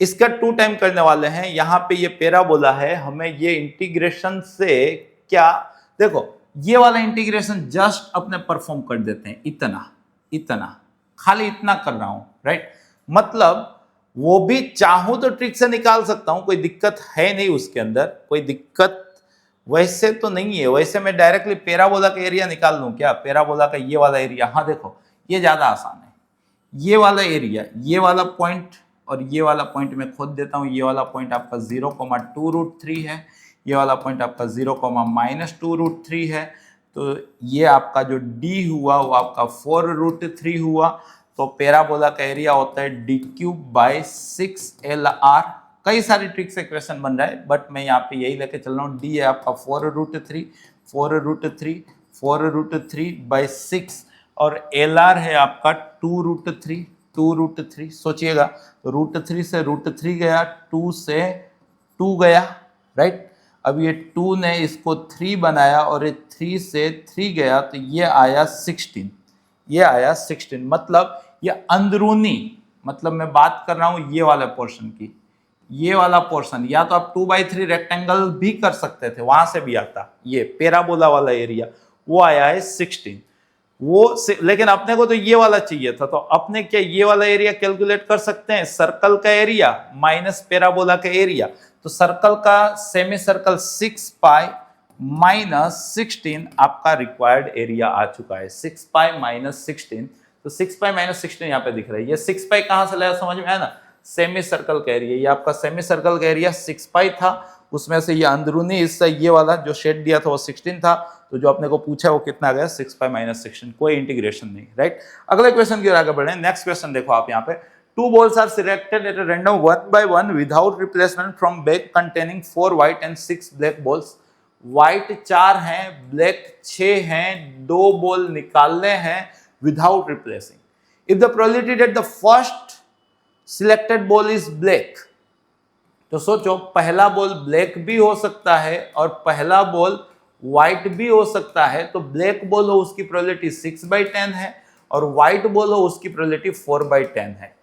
इसका 2 टाइम करने वाले हैं। यहां पे ये पैराबोला है, हमें ये इंटीग्रेशन से क्या, देखो ये वाला इंटीग्रेशन जस्ट अपने परफॉर्म कर देते हैं। इतना इतना खाली इतना कर रहा हूं, राइट। मतलब वो भी चाहूं तो ट्रिक से निकाल सकता हूं, कोई दिक्कत है नहीं उसके अंदर, कोई दिक्कत वैसे तो नहीं है। वैसे मैं डायरेक्टली पैराबोला का एरिया निकाल लूं क्या, पैराबोला का ये वाला एरिया। हाँ देखो ये ज्यादा आसान है। ये वाला एरिया, ये वाला पॉइंट और ये वाला पॉइंट मैं खोद देता हूं। ये वाला पॉइंट आपका 0,2√3 है, ये वाला पॉइंट आपका 0,-2√3 है। तो ये आपका जो d हुआ वो आपका 4√3 हुआ। तो पैराबोला का एरिया होता है d3/6LR। कई सारी ट्रिक से क्वेश्चन बन रहा है, बट मैं यहाँ पे यही लेके चल रहा हूँ। d है आपका 4√3, 4√3, 4√3/6 और LR है आपका 2√3, 2√3। सोचिएगा तो √3 से √3 गया, 2 से 2 गया, राइट। अब ये 2 ने इसको 3 बनाया और ये 3 से 3 गया, तो ये आया 16, ये आया 16। मतलब ये अंदरूनी, मतलब मैं बात कर रहा हूं ये वाला पोर्शन की, ये वाला पोर्शन। या तो आप 2/3 रेक्टेंगल भी कर सकते थे, वहां से भी आता। ये पैराबोला वाला एरिया वो आया है 16 लेकिन अपने को तो ये वाला चाहिए था। तो अपने क्या ये वाला एरिया कैलकुलेट कर सकते हैं, सर्कल का एरिया माइनस पैराबोला का एरिया। तो सर्कल का सेमी सर्कल 6 पाई माइनस 16 आपका रिक्वायर्ड एरिया आ चुका है। 6 पाई माइनस 16, तो 6 पाई माइनस 16 यहाँ पे दिख रहा है। ये 6 पाई कहां से लाया, समझ में आया ना, सेमी सर्कल का एरिया। ये आपका सेमी सर्कल का एरिया 6 पाई था, उसमें से ये अंदरूनी हिस्सा ये वाला जो शेड दिया था वो 16 था। तो जो अपने को पूछा वो कितना आ गया, 6 पाई माइनस 16। कोई इंटीग्रेशन नहीं, राइट। अगले क्वेश्चन की ओर आगे बढ़े। नेक्स्ट क्वेश्चन देखो आप यहाँ पे, 2 balls are selected at a random 1 by 1 without replacement from bag containing 4 white and 6 black balls. White 4 हैं, ब्लैक 6 हैं, 2 बॉल निकालने हैं without replacing. If the probability that the first selected ball is black, तो सोचो पहला ball black भी हो सकता है और पहला बॉल व्हाइट भी हो सकता है। तो ब्लैक बॉल हो उसकी प्रोबेबिलिटी 6/10 है और व्हाइट बॉल हो उसकी प्रोबेबिलिटी 4/10 है।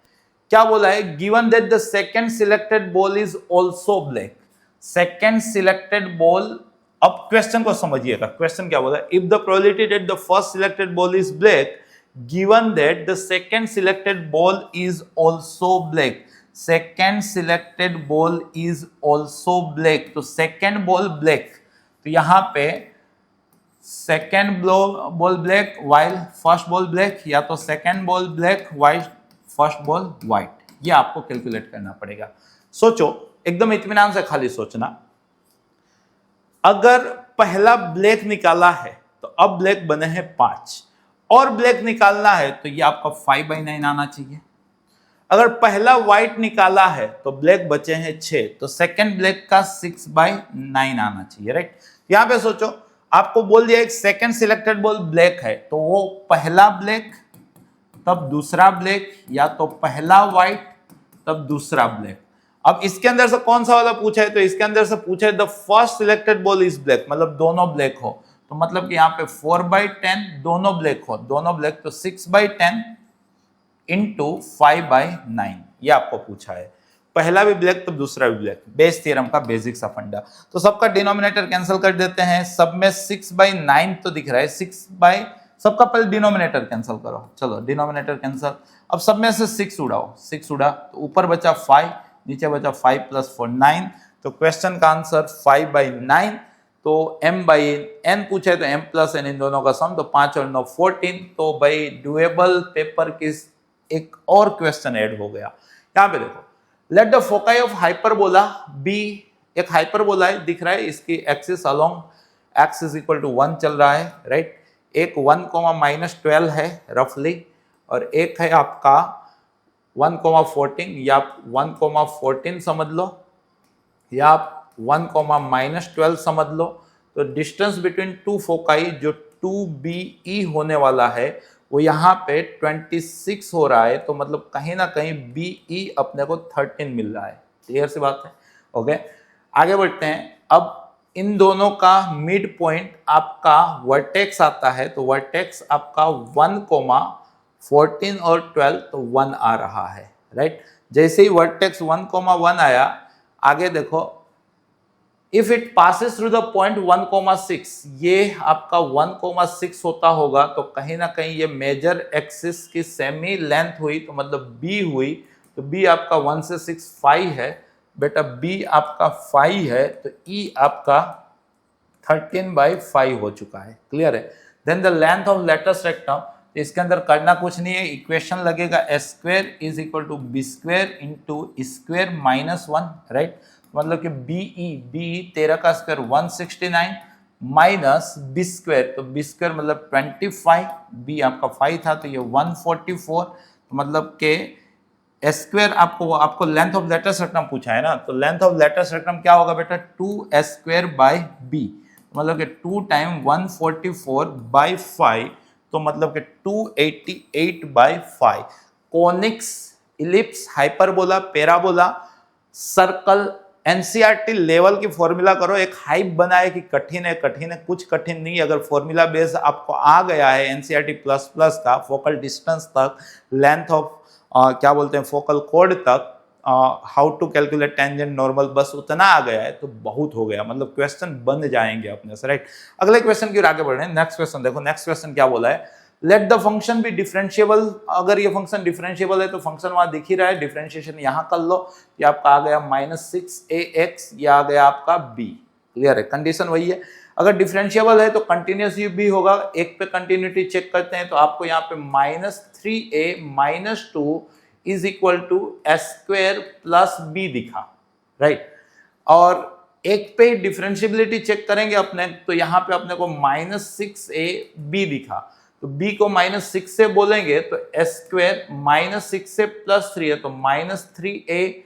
क्या बोला है, given that the second selected ball is also black. Second selected ball, अब क्वेश्चन को समझिएगा, क्वेश्चन क्या बोला, if the probability that the first selected ball is black given that the second selected ball is also black. Second selected ball is also black, तो second ball black, तो यहां पे second ball black while first ball black, या तो second ball black while first ball white. ये आपको calculate करना पड़ेगा। सोचो एकदम इत्मीनान से खाली सोचना। अगर पहला ब्लैक निकाला है तो अब ब्लैक बने हैं 5 और ब्लैक निकालना है तो ये आपका 5/9 आना चाहिए। अगर पहला व्हाइट निकाला है तो ब्लैक बचे हैं 6, तो सेकंड ब्लैक का 6/9 आना चाहिए, राइट। यहाँ पे सोचो, आपको बोल दिया एक सेकंड सिलेक्टेड बॉल ब्लैक है, तो वो पहला ब्लैक तब दूसरा ब्लैक, या तो पहला व्हाइट तब दूसरा ब्लैक। अब इसके अंदर से कौन सा वाला पूछा है, तो इसके अंदर से पूछा है the first selected ball is black, मतलब दोनों ब्लैक हो, तो मतलब कि यहाँ पे 4/10 दोनों ब्लैक हो, दोनों ब्लैक, तो 6/10 इंटू 5/9 ये आपको पूछा है। पहला भी ब्लैक तो दूसरा भी ब्लैक, बेस थ्योरम का बेसिक सा फंडा। तो सबका डिनोमिनेटर कैंसिल कर देते हैं, सब में 6/9 तो दिख रहा है, सबका पहले डिनोमिनेटर कैंसिल करो, चलो डिनोमिनेटर कैंसिल। अब सब में से 6 उड़ाओ, 6 उड़ा तो ऊपर बचा 5, नीचे बचा 5 + 4 9, तो क्वेश्चन का आंसर 5/9। तो m/n पूछे तो m + n इन दोनों का सम, तो 5 और 9 14। तो भाई डुएबल पेपर की एक और क्वेश्चन ऐड हो गया। यहाँ पे देखो, let the foci of hyperbola be, एक हाइपरबोला है दिख रहा है, इसकी एक्सिस अलोंग x = 1 चल रहा है, राइट। एक 1, -12 है रफली, और एक है आपका 1, 14, या 1, 14 समझ लो, या आप 1, -12 समझ लो। तो डिस्टेंस बिटवीन टू फोकाई जो 2BE होने वाला है वो यहाँ पे 26 हो रहा है, तो मतलब कहीं ना कहीं BE अपने को 13 मिल रहा है, क्लियर सी बात है। ओके, आगे बढ़ते हैं। अब इन दोनों का मिड पॉइंट आपका वर्टेक्स आता है, तो वर्टेक्स आपका 1, 14 और 12, तो 1 आ रहा है, राइट। जैसे ही वर्टेक्स 1, 1 आया, आगे देखो, if it passes through the point 1, 6, ये आपका 1, 6 होता होगा, तो कहीं ना कहीं ये मेजर एक्सिस की सेमी लेंथ हुई, तो मतलब B हुई, तो B आपका 1 से 6 5 है बेटा, B आपका 5 है, तो E आपका 13/5 हो चुका है, क्लियर है। Then the length of latus rectum, इसके अंदर करना कुछ नहीं है, इक्वेशन लगेगा s² = b² × (2) - 1, राइट। मतलब कि BE 13 का स्क्वायर 169 माइनस b², तो b² मतलब 25, B आपका 5 था, तो ये 144, तो मतलब के s² आपको लेंथ ऑफ लेटेस्ट रेक्टम पूछा है ना, तो लेंथ ऑफ लेटेस्ट रेक्टम क्या होगा बेटा, 2s²/b, मतलब कि 2 × 144/5, तो मतलब कि 288/5। Conics, ellipse, hyperbola, parabola, circle, NCERT level की फॉर्मूला करो। एक हाइप बनाए कि कठिन है, कठिन है, कुछ कठिन नहीं। अगर फॉर्मूला बेस आपको आ गया है एनसीईआरटी प्लस का, फोकल डिस्टेंस तक, लेंथ ऑफ क्या बोलते हैं फोकल कॉर्ड तक, how to calculate tangent normal, बस उतना आ गया है तो बहुत हो गया, मतलब क्वेश्चन बन जाएंगे अपने से, राइट। अगले क्वेश्चन की ओर आगे बढ़ रहे हैं। नेक्स्ट क्वेश्चन देखो, नेक्स्ट क्वेश्चन क्या बोला है, let the function be differentiable. अगर ये फंक्शन डिफरेंशिएबल है तो फंक्शन वहां दिख ही रहा है, डिफरेंशिएशन यहां कर लो, ये आपका आ गया -6ax, ये आ गया आपका b, क्लियर है, कंडीशन वही है। अगर डिफरेंशिएबल है तो कंटिन्यूस भी होगा, एक पे कंटिन्यूटी चेक करते हैं, तो आपको यहाँ पे -3a - 2 = s² + b दिखा, राइट। और एक पे डिफरेंशिएबिलिटी चेक करेंगे अपने, तो यहाँ पे अपने को -6ab दिखा, तो b को -6 से बोलेंगे तो s² -6 से +3 है, तो -3a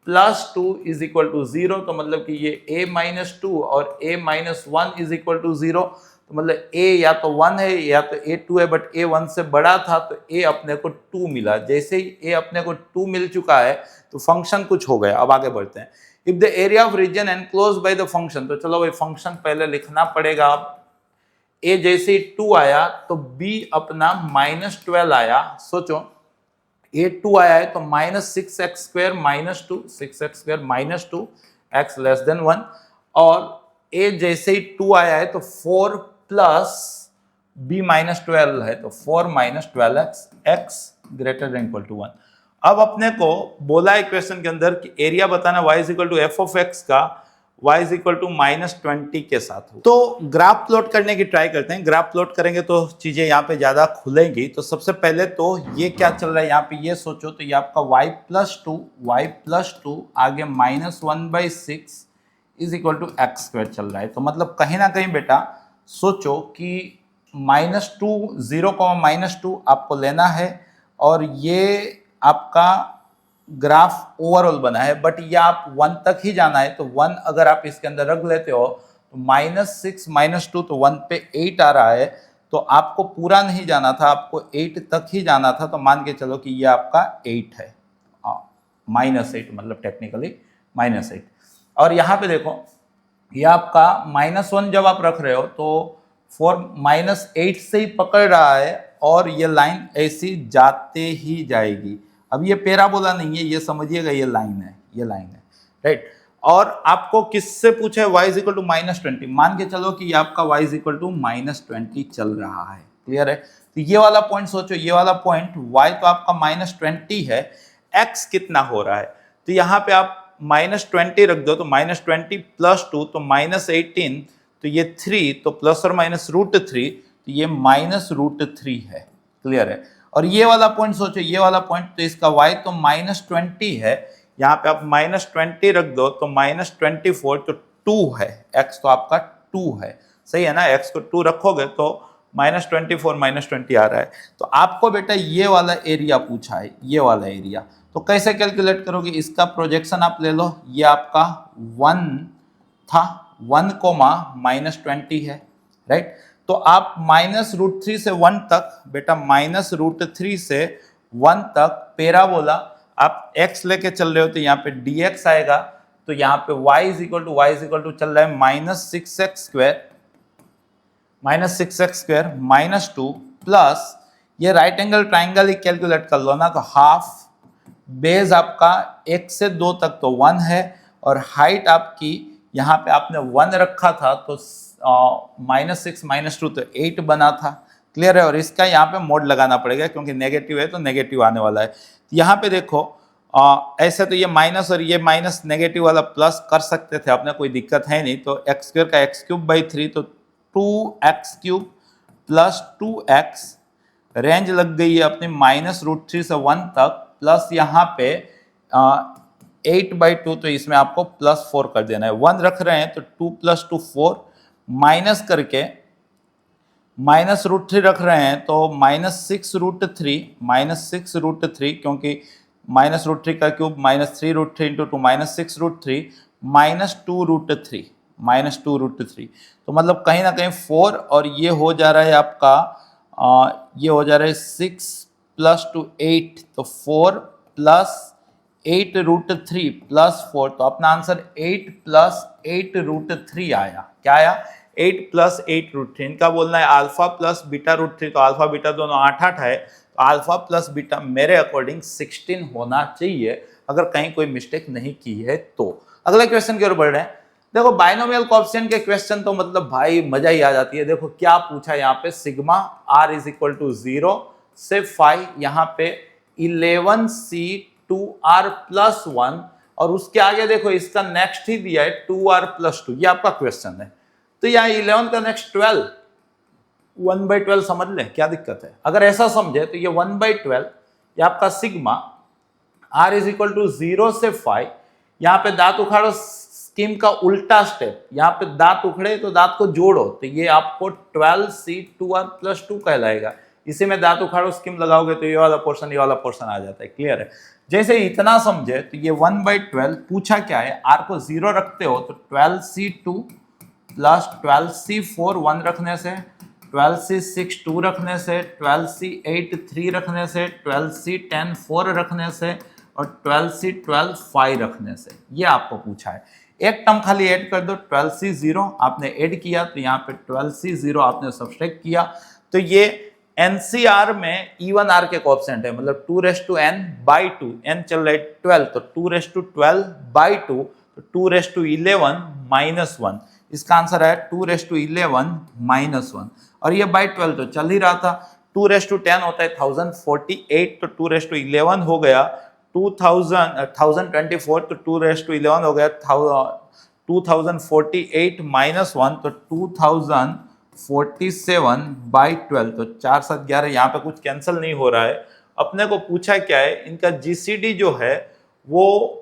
+ 2 = 0, तो मतलब कि ये a - 2 और a - 1 = 0, तो मतलब a या तो 1 है या तो a 2 है, बट a 1 से बड़ा था तो a अपने को 2 मिला। जैसे ही a अपने को 2 मिल चुका है तो फंक्शन कुछ हो गया। अब आगे बढ़ते हैं। If the area of region enclosed by the function, तो चलो भाई फंक्शन पहले लिखना पड़ेगा। अब a जैसे ही 2 आया तो b अपना -12 आया, सोचो a 2 आया है तो -6x² - 2, 6x² - 2, x < 1, और a जैसे ही 2 आया है तो 4 + b -12 है, तो 4 - 12x, x > 1। अब अपने को बोला है क्वेश्चन के अंदर कि एरिया बताना y = f(x) का y = -20 के साथ हो। तो ग्राफ प्लॉट करने की ट्राई करते हैं। ग्राफ प्लॉट करेंगे तो चीजें यहाँ पे ज्यादा खुलेंगी। तो सबसे पहले तो ये क्या चल रहा है यहाँ पे ये सोचो, तो ये आपका y + 2 आगे -1/6 = x² चल रहा है। तो मतलब कहीं ना कहीं बेटा सोचो कि -2 0, -2 आपको लेना है, और ये आपका ग्राफ ओवरऑल बना है, बट ये आप 1 तक ही जाना है, तो 1 अगर आप इसके अंदर रख लेते हो तो -6 -2 तो 1 पे 8 आ रहा है, तो आपको पूरा नहीं जाना था, आपको 8 तक ही जाना था, तो मान के चलो कि ये आपका 8 है, -8 मतलब टेक्निकली -8। और यहाँ पे देखो ये आपका -1 जब आप रख रहे हो तो फॉर -8 से ही पकड़ रहा है और ये लाइन ऐसी जाते ही जाएगी। अब ये पैराबोला नहीं है, ये समझिएगा ये लाइन है, ये लाइन है, राइट। और आपको किससे पूछा है, y इक्वल टू -20, मान के चलो कि ये आपका y इक्वल टू -20 चल रहा है, क्लियर है। तो ये वाला पॉइंट सोचो, ये वाला पॉइंट y तो आपका -20 है, x कितना हो रहा है, तो यहाँ पे आप -20 रख दो, तो -20 + 2 तो -18, तो ये 3 तो प्लस और माइनस √3, तो ये -√3 है, क्लियर है। और ये वाला पॉइंट सोचो, ये वाला पॉइंट तो इसका y तो -20 है, यहाँ पे आप -20 रख दो तो -24 तो 2 है, x तो आपका 2 है, सही है ना, x को 2 रखोगे तो -24 -20 आ रहा है। तो आपको बेटा ये वाला एरिया पूछा है, ये वाला एरिया, तो कैसे कैलकुलेट करोगे, इसका प्रोजेक्शन आप ले लो, ये आपका 1 था, 1, -20 है, राइट। तो आप -√3 से 1 तक बेटा, -√3 से 1 तक पैराबोला आप x लेके चल रहे हो, तो यहाँ पे dx आएगा, तो यहाँ पे y इक्वल टू चल रहा है -6x² -2 प्लस ये राइट एंगल ट्राइंगल ही कैलकुलेट कर लो ना, तो हाफ बेस आपका 1 से 2 तक तो 1 है, और हाइट आपकी यहाँ पे आपने 1 रखा था, तो -6 -2 तो 8 बना था, क्लियर है। और इसका यहाँ पे मोड लगाना पड़ेगा क्योंकि नेगेटिव है तो नेगेटिव आने वाला है। यहाँ पे देखो ऐसे तो ये माइनस और ये माइनस नेगेटिव वाला प्लस कर सकते थे अपने, कोई दिक्कत है नहीं, तो x² का x³/3 तो 2x³ + 2x, रेंज लग गई है अपनी -√3 से 1 तक, प्लस यहाँ पे 8/2, तो इसमें आपको +4 कर देना है, 1 रख रहे हैं तो 2 + 2 4, माइनस करके -√3 रख रहे हैं तो -6√3 क्योंकि -√3 का क्यूब -3√3 × 2 -6√3 -2√3 तो मतलब कहीं ना कहीं 4, और ये हो जा रहा है आपका ये हो जा रहा है 6 + 2 8, तो 4 + 8√3 + 4, तो अपना आंसर 8 + 8√3 आया। क्या आया? 8 + 8√3। इनका बोलना है अल्फा प्लस बीटा√3, तो अल्फा बीटा दोनों 8 है, तो अल्फा प्लस बीटा मेरे अकॉर्डिंग 16 होना चाहिए, अगर कहीं कोई मिस्टेक नहीं की है तो। अगले क्वेश्चन की ओर बढ़ रहे हैं। देखो बाइनोमियल कोएफिशिएंट के क्वेश्चन तो मतलब भाई मजा ही आ जाती है। देखो क्या पूछा यहाँ पे, सिग्मा r = 0 से फाई, यहाँ पे 11c2r + 1, और उसके आगे देखो इसका नेक्स्ट ही दिया है 2r + 2, ये आपका क्वेश्चन है। तो यहाँ 11 का नेक्स्ट 12, 1/12 समझ लें, क्या दिक्कत है। अगर ऐसा समझे तो ये 1/12 ये आपका सिग्मा r = 0 से फाई, यहाँ पे दांत उखाड़ो स्कीम का उल्टा स्टेप, यहाँ पे दांत उखड़े तो दांत को जोड़ो, तो ये आपको 12c2r + 2 कहलाएगा। इसी में दांत उखाड़ो स्कीम लगाओगे तो ये वाला पोर्शन आ जाता है, क्लियर है। जैसे इतना समझे तो ये 1/12 पूछा क्या है, r को 0 रखते हो तो 12c2 + 12c4 1 रखने से, 12c6 2 रखने से, 12c8 3 रखने से, 12c10 4 रखने से, और 12c12 5 रखने से, ये आपको पूछा है। एक टर्म खाली ऐड कर दो, 12c0 आपने ऐड किया तो यहाँ पे 12c0 आपने सब्सट्रैक्ट किया, तो ये NCR में इवन r के कोएफिशिएंट है, मतलब 2n/2, n चल रहा है 12, तो 212/2, तो 211 - 1, इसका आंसर है 211 - 1, और ये बाई 12 तो चल ही रहा था। 210 होता है 1048, तो 211 हो गया 1024, तो 211 हो गया 2048 - 1, तो 2047/12, तो 4 7 11, यहाँ पे कुछ कैंसिल नहीं हो रहा है। अपने को पूछा क्या है, इनका GCD जो है वो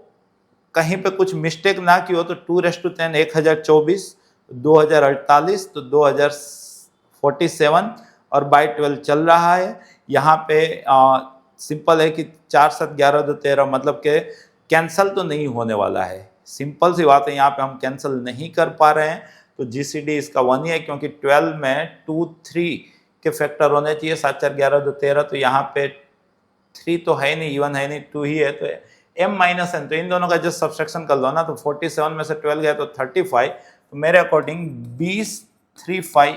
कहीं पे कुछ मिस्टेक ना की हो, तो 210 1024, 2048, तो 2047, और बाई 12 चल रहा है। यहाँ पे सिंपल है कि 4 7 11 2 13, मतलब के कैंसल तो नहीं होने वाला है, सिंपल सी बात है, यहाँ पे हम कैंसिल नहीं कर पा रहे हैं, तो GCD इसका 1 ही है, क्योंकि 12 में 2 3 के फैक्टर होने चाहिए, 7 4 11 2 13, तो यहाँ पे 3 तो है नहीं, इवन है नहीं, 2 ही है, तो m माइनस n, तो इन दोनों का जस्ट सब्सट्रैक्शन कर लो ना, तो 47 में से 12 गया तो 35, तो मेरे अकॉर्डिंग 20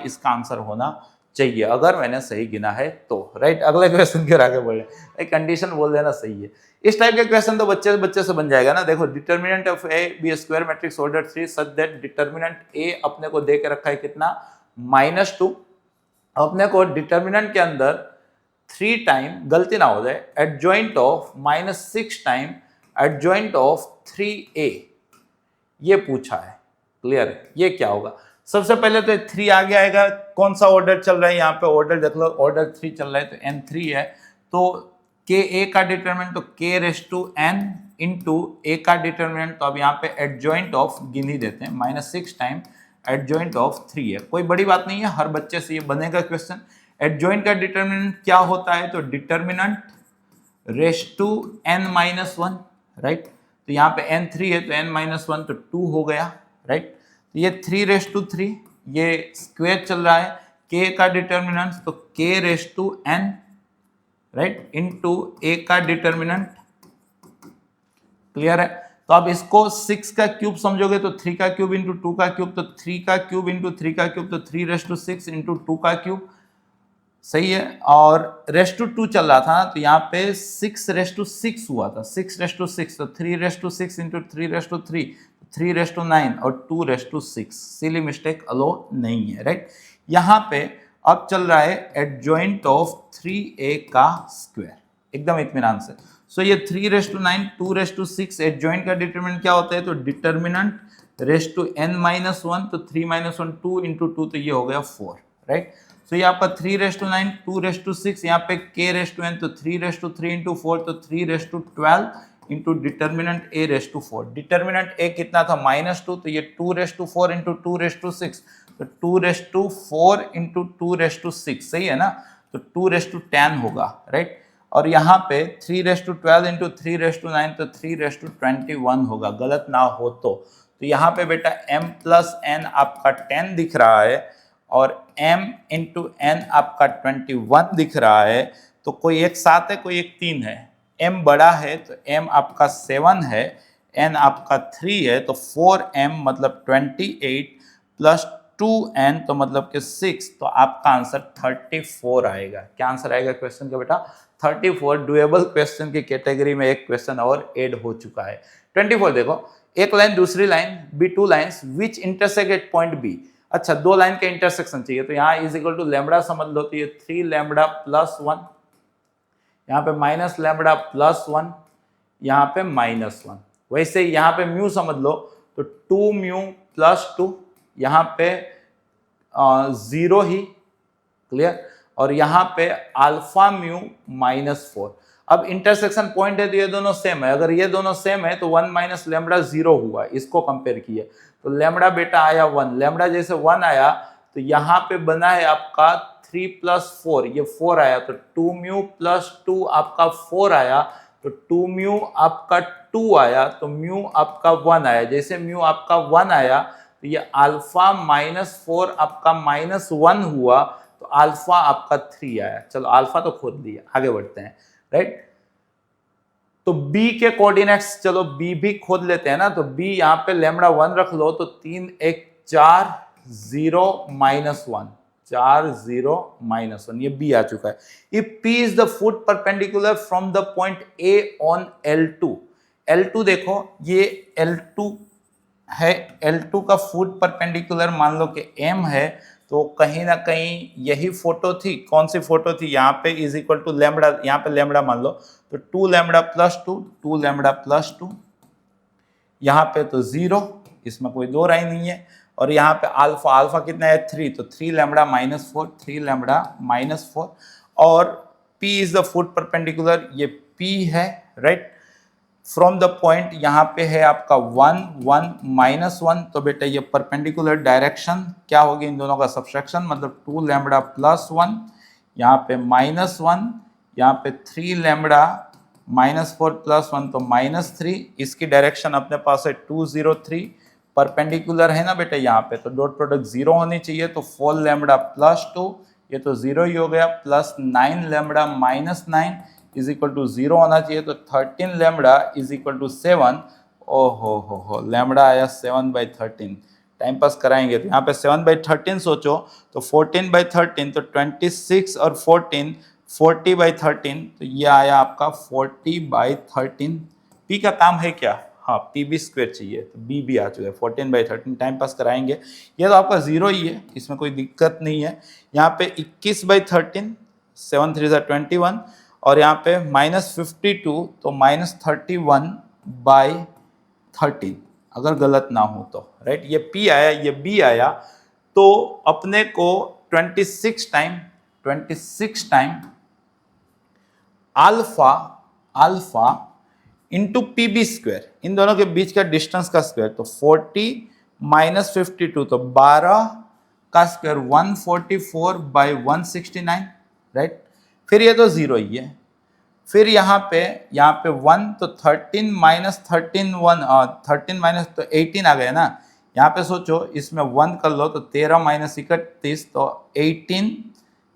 इसका आंसर होना चाहिए, अगर मैंने सही गिना है तो। राइट, अगले क्वेश्चन के आगे बढ़े, एक कंडीशन बोल देना सही है। इस टाइप के क्वेश्चन तो बच्चे से बन जाएगा ना। देखो, determinant of A B square matrix order 3 such that determinant A अपने को दे के रखा है कितना, -2, अपने को डिटर्मिनेंट के अंदर 3 टाइम, गलती ना हो जाए, adjoint of -6 time adjoint of 3a ये पूछा है। क्लियर है, ये क्या होगा? सबसे पहले तो 3 आगे आएगा, कौन सा ऑर्डर चल रहा है यहाँ पे, ऑर्डर देख लो, ऑर्डर 3 चल रहा है, तो n3 है, तो के ए का डिटरमिनेंट तो k⁻n इंटू ए का डिटरमिनेंट, तो अब यहाँ पे एडजॉइंट ऑफ गिन ही देते हैं, -6 टाइम एडजॉइंट ऑफ 3 है, कोई बड़ी बात नहीं है, हर बच्चे से ये बनेगा क्वेश्चन। एडजॉइंट का डिटरमिनेंट क्या होता है, तो डिटरमिनेंट n-1, राइट, तो यहाँ पे n3 है तो n-1 तो 2 हो गया, राइट, तो ये 3/3, ये स्क्वायर चल रहा है, k का डिटरमिनेंट तो k⁻n, राइट, इनटू a का डिटरमिनेंट। क्लियर है, तो अब इसको 6 का क्यूब समझोगे तो 3 का क्यूब इंटू 2 का क्यूब, तो 3 का क्यूब इंटू 3 का क्यूब, तो 3/6 इंटू 2 का क्यूब, सही है, और /2 चल रहा था ना, तो यहाँ पे 6/6 हुआ था, 6/6, तो 3/6 इंटू 3/3, 3/9 और 2/6, सिली मिस्टेक अलो नहीं है, राइट। यहाँ पे अब चल रहा है एडजॉइंट ऑफ 3a का स्क्वायर, एकदम इत्मीनान से। सो ये 3/9 2/6 एडजॉइंट का डिटरमिनेंट क्या होता है, तो डिटरमिनेंट n-1, तो 3 - 1 2 इंटू 2, तो ये हो गया 4, राइट। सो ये आपका 3/9 2/6, यहाँ पे k⁻n, तो 3/3 इंटू 4, तो 3/12 into determinant a⁻4। Determinant a कितना था, -2, तो ये 2/4 इंटू 2/6, तो 2/4 इंटू 2/6, सही है ना, तो 2/10 होगा, राइट। और यहाँ पे 3/12 इंटू 3/9, तो 3/21 होगा, गलत ना हो तो यहाँ पे बेटा m प्लस n आपका 10 दिख रहा है और m इंटू n आपका 21 दिख रहा है, तो कोई एक 7 है, कोई एक 3 है, m बड़ा है तो m आपका 7 है, n आपका 3 है, तो 4m मतलब 28 प्लस 2n तो मतलब कि 6, तो आपका आंसर 34 आएगा। क्या आंसर आएगा क्वेश्चन का बेटा, 34। डुएबल क्वेश्चन की कैटेगरी में एक क्वेश्चन और ऐड हो चुका है। 24 देखो, एक लाइन दूसरी line B, 2 lines which intersect at point B. अच्छा, 2 लाइन के इंटरसेक्शन चाहिए, तो यहाँ इज इक्वल टू लैम्बडा समझ लो, तो ये 3 लैम्बडा प्लस 1, यहाँ पे माइनस लैम्बडा प्लस 1, यहाँ पे -1। वैसे यहाँ पे म्यू समझ लो, तो 2 म्यू प्लस 2, यहाँ पे 0 ही, क्लियर, और यहाँ पे अल्फा म्यू -4। अब इंटरसेक्शन पॉइंट है तो ये दोनों सेम है, अगर ये दोनों सेम है तो 1 माइनस लैम्बडा 0 हुआ, इसको कंपेयर किए तो लैम्बडा बेटा आया 1, लैम्बडा जैसे 1 आया तो यहाँ पे बना है आपका 3 + 4, ये 4 आया, तो 2 म्यू प्लस 2 आपका 4 आया, तो 2 म्यू आपका 2 आया, तो म्यू आपका 1 आया, जैसे म्यू आपका 1 आया तो ये अल्फा -4 आपका -1 हुआ, तो अल्फा आपका 3 आया। चलो अल्फा तो खोद दिया, आगे बढ़ते हैं, राइट। तो b के कोऑर्डिनेट्स, चलो b भी खोद लेते हैं ना, तो b यहाँ पे लैम्बडा 1 रख लो, तो 3 1 4 0 -1, 4 0 -1, ये b आ चुका है। If p is the foot perpendicular from the point a on L2, L2 देखो ये L2 है, L2 का फुट परपेंडिकुलर मान लो कि m है, तो कहीं ना कहीं यही फोटो थी, कौन सी फोटो थी, यहाँ पे इज इक्वल टू लैम्बडा, यहाँ पे लैम्बडा मान लो, तो 2 लैम्बडा प्लस 2, 2 लैम्बडा प्लस 2, यहाँ पे तो 0, इसमें कोई दो राय नहीं है, और यहाँ पे अल्फा, अल्फा कितना है 3, तो 3 लैम्बडा -4, 3 लैम्बडा -4, और p is the foot perpendicular, ये p है, राइट। फ्रॉम द पॉइंट यहाँ पे है आपका 1 1 -1, तो बेटा ये परपेंडिकुलर डायरेक्शन क्या होगी, इन दोनों का सब्सट्रैक्शन, मतलब 2 लैम्बडा प्लस 1, यहाँ पे -1, यहाँ पे 3 लैम्बडा -4 प्लस 1 तो -3, इसकी डायरेक्शन अपने पास है 2 0 3, परपेंडिकुलर है ना बेटा यहाँ पे, तो डॉट प्रोडक्ट 0 होनी चाहिए, तो 4 लैम्बडा प्लस 2, ये तो 0 ही हो गया, plus 9 lambda minus 9 is equal to 0 होना चाहिए, तो 13 लैम्बडा इज इक्वल टू 7। ओ हो लैम्बडा आया 7/13। टाइम पास कराएंगे तो यहाँ पे 7/13 सोचो, तो 14/13 तो 26 और 14 40/13, तो ये आया आपका 40/13। पी का काम है क्या, हाँ पी बी स्क्वेयर चाहिए, तो बी भी आ चुका है 14/13। टाइम पास कराएंगे, ये तो आपका 0 ही है, इसमें कोई दिक्कत नहीं है। यहाँ पे 21/13, 7 3 21, और यहाँ पे -52 तो -31/13, अगर गलत ना हो तो, राइट। ये P आया, ये B आया, तो अपने को 26 time alpha into P B square, इन दोनों के बीच का डिस्टेंस का स्क्वायर, तो 40 माइनस 52 तो 12 का स्क्वायर 144/169, राइट। फिर ये तो 0 ही है, फिर यहाँ पे 1 तो 13 माइनस 13 13 माइनस तो 18 आ गया ना। यहाँ पे सोचो, इसमें 1 कर लो तो 13 माइनस 31 तो 18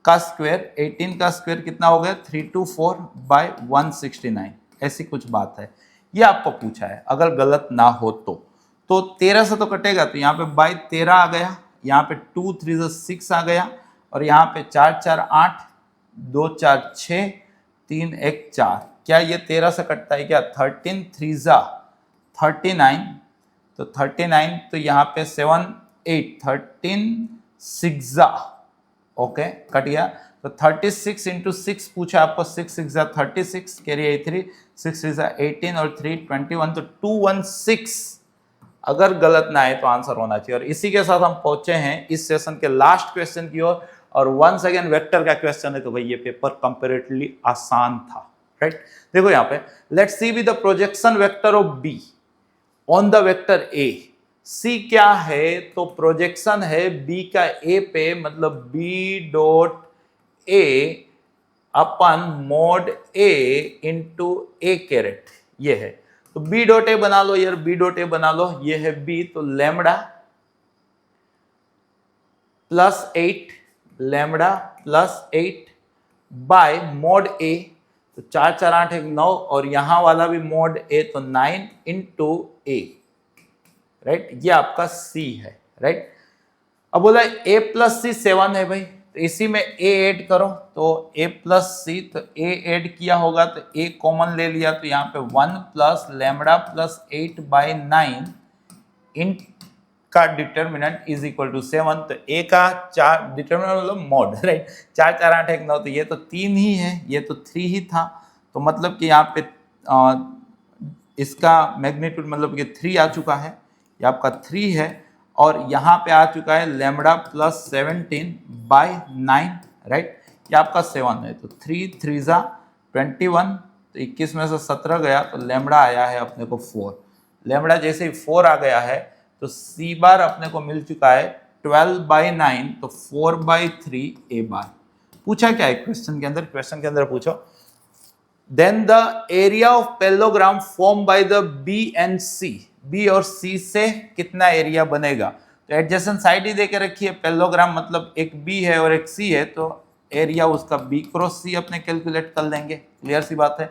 का स्क्वायर कितना हो गया 324/169, ऐसी कुछ बात है, ये आपको पूछा है। अगर गलत ना हो तो 13 से तो कटेगा, तो यहाँ पे बाई 13 आ गया, यहाँ पे 2 3 6 आ गया, और यहाँ पे 4 4 8 2 4 6 3 1 4, क्या ये 13 से कटता है क्या? 13 3 39, तो 39, तो यहाँ पे 7 8 13 6 ओके कट गया। तो 36 इंटू 6 पूछा आपको, 6 6 36, कैरी आई 3, 6 3 18 और 3 21, तो 216 अगर गलत ना आए तो आंसर होना चाहिए। और इसी के साथ हम पहुंचे हैं इस सेशन के लास्ट क्वेश्चन की ओर, और वंस अगेन वेक्टर का क्वेश्चन है, तो भाई ये पेपर कंपैरेटिवली आसान था, राइट। देखो यहाँ पे, let's see with the projection vector of B on the vector A. C क्या है? तो प्रोजेक्शन है बी का ए पे, मतलब बी डॉट ए अपन mod A into A caret, ये है। तो बी डॉट ए बना लो यार, बी डॉट ए बना लो, ये है बी, तो लैम्बडा प्लस 8 बाय मोड ए, तो 4 4 8 1 9, और यहां वाला भी मोड ए, तो 9 इंटू ए, राइट। ये आपका सी है, राइट। अब बोला ए प्लस सी 7 है भाई, तो इसी में ए ऐड करो, तो ए प्लस सी, तो ए ऐड किया होगा तो ए कॉमन ले लिया, तो यहाँ पे 1 प्लस लैम्बडा प्लस 8/9 इन का डिटर्मिनेंट इज इक्वल टू 7, तो ए का 4 डिटर्मिनेंट मतलब मोड, राइट। 4 4 8 1 9, तो ये तो 3 ही है, ये तो 3 ही था, तो मतलब कि यहाँ पे इसका मैग्नीट्यूड मतलब कि 3 आ चुका है, ये आपका 3 है, और यहाँ पे आ चुका है लैम्बडा प्लस 17/9, राइट। ये आपका 7 है, तो 3 3 21, तो 21 में से 17 गया, तो लैम्बडा आया है अपने को 4। लैम्बडा जैसे ही 4 आ गया है, तो सी बार अपने को मिल चुका है 12/9, तो 4/3 ए बार। पूछा क्या है क्वेश्चन के अंदर? क्वेश्चन के अंदर पूछो, then the area of parallelogram form by the B and C, B और सी से कितना एरिया बनेगा? तो एडजेसेंट साइड ही देके रखी है, पैरेललोग्राम मतलब एक बी है और एक सी है, तो एरिया उसका बी क्रॉस सी अपने कैलकुलेट कर लेंगे, क्लियर सी बात है।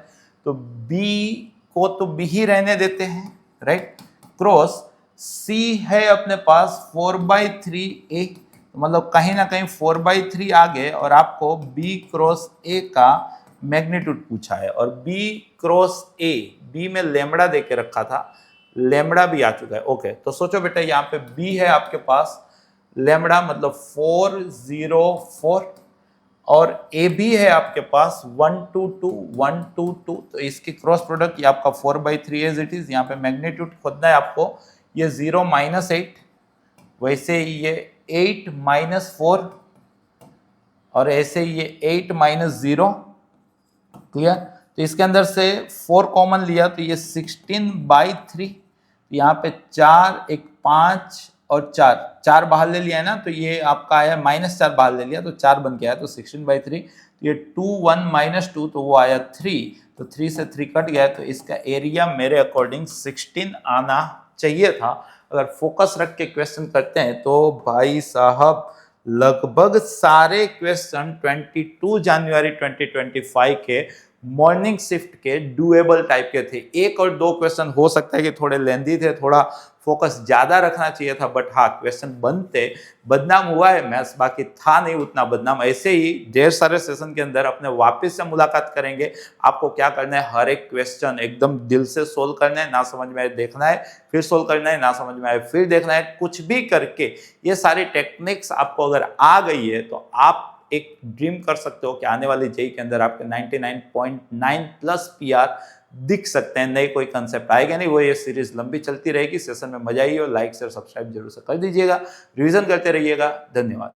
तो बी को तो बी ही रहने देते हैं, राइट, क्रॉस सी है अपने पास 4/3 ए, तो मतलब कहीं ना कहीं 4/3 आ गए, और आपको बी क्रॉस ए का मैग्नीट्यूड पूछा है, और बी क्रॉस ए, बी में लैम्बडा देके रखा था, लैम्बडा भी आ चुका है, ओके। तो सोचो बेटा, यहाँ पे बी है आपके पास, लैम्बडा मतलब 404, और ए भी है आपके पास 122, तो इसकी क्रॉस प्रोडक्ट ये आपका 4/3 एज इट इज। यहाँ पे मैग्नीट्यूड खोजना है आपको, ये 0 - 8, वैसे ही ये 8 - 4, और ऐसे ये 8 - 0, क्लियर। तो इसके अंदर से 4 कॉमन लिया, तो ये 16/3, यहाँ पे 4 1 5 और 4 बाहर ले लिया है ना, तो ये आपका आया -4 बाहर ले लिया, तो 4 बन के आया, तो 16/3, तो ये 2 1 - 2, तो वो आया 3, तो 3 से 3 कट गया, तो इसका एरिया मेरे अकॉर्डिंग 16 आना चाहिए था, अगर फोकस रख के क्वेश्चन करते हैं तो भाई साहब लगभग सारे क्वेश्चन 22 जनवरी 2025 के मॉर्निंग शिफ्ट के डुएबल टाइप के थे। एक और दो क्वेश्चन हो सकता है कि थोड़े लेंदी थे, थोड़ा फोकस ज्यादा रखना चाहिए था, बट हाँ क्वेश्चन बनते। बदनाम हुआ है मैथ्स, बाकी था नहीं उतना बदनाम। ऐसे ही ढेर सारे सेशन के अंदर अपने वापस से मुलाकात करेंगे। आपको क्या करना है, हर एक क्वेश्चन एकदम दिल से सोल्व करना है, ना समझ में आए देखना है फिर सोल्व करना है, ना समझ में आए फिर देखना है, कुछ भी करके ये सारी टेक्निक्स आपको अगर आ गई है तो आप एक ड्रीम कर सकते हो कि आने वाली जेई के अंदर आपके 99.9 प्लस पीआर दिख सकते हैं। नए कोई कंसेप्ट आएगा नहीं, वो ये सीरीज लंबी चलती रहेगी। सेशन में मजा आई हो, लाइक शेयर सब्सक्राइब जरूर से कर दीजिएगा, रिवीजन करते रहिएगा। धन्यवाद।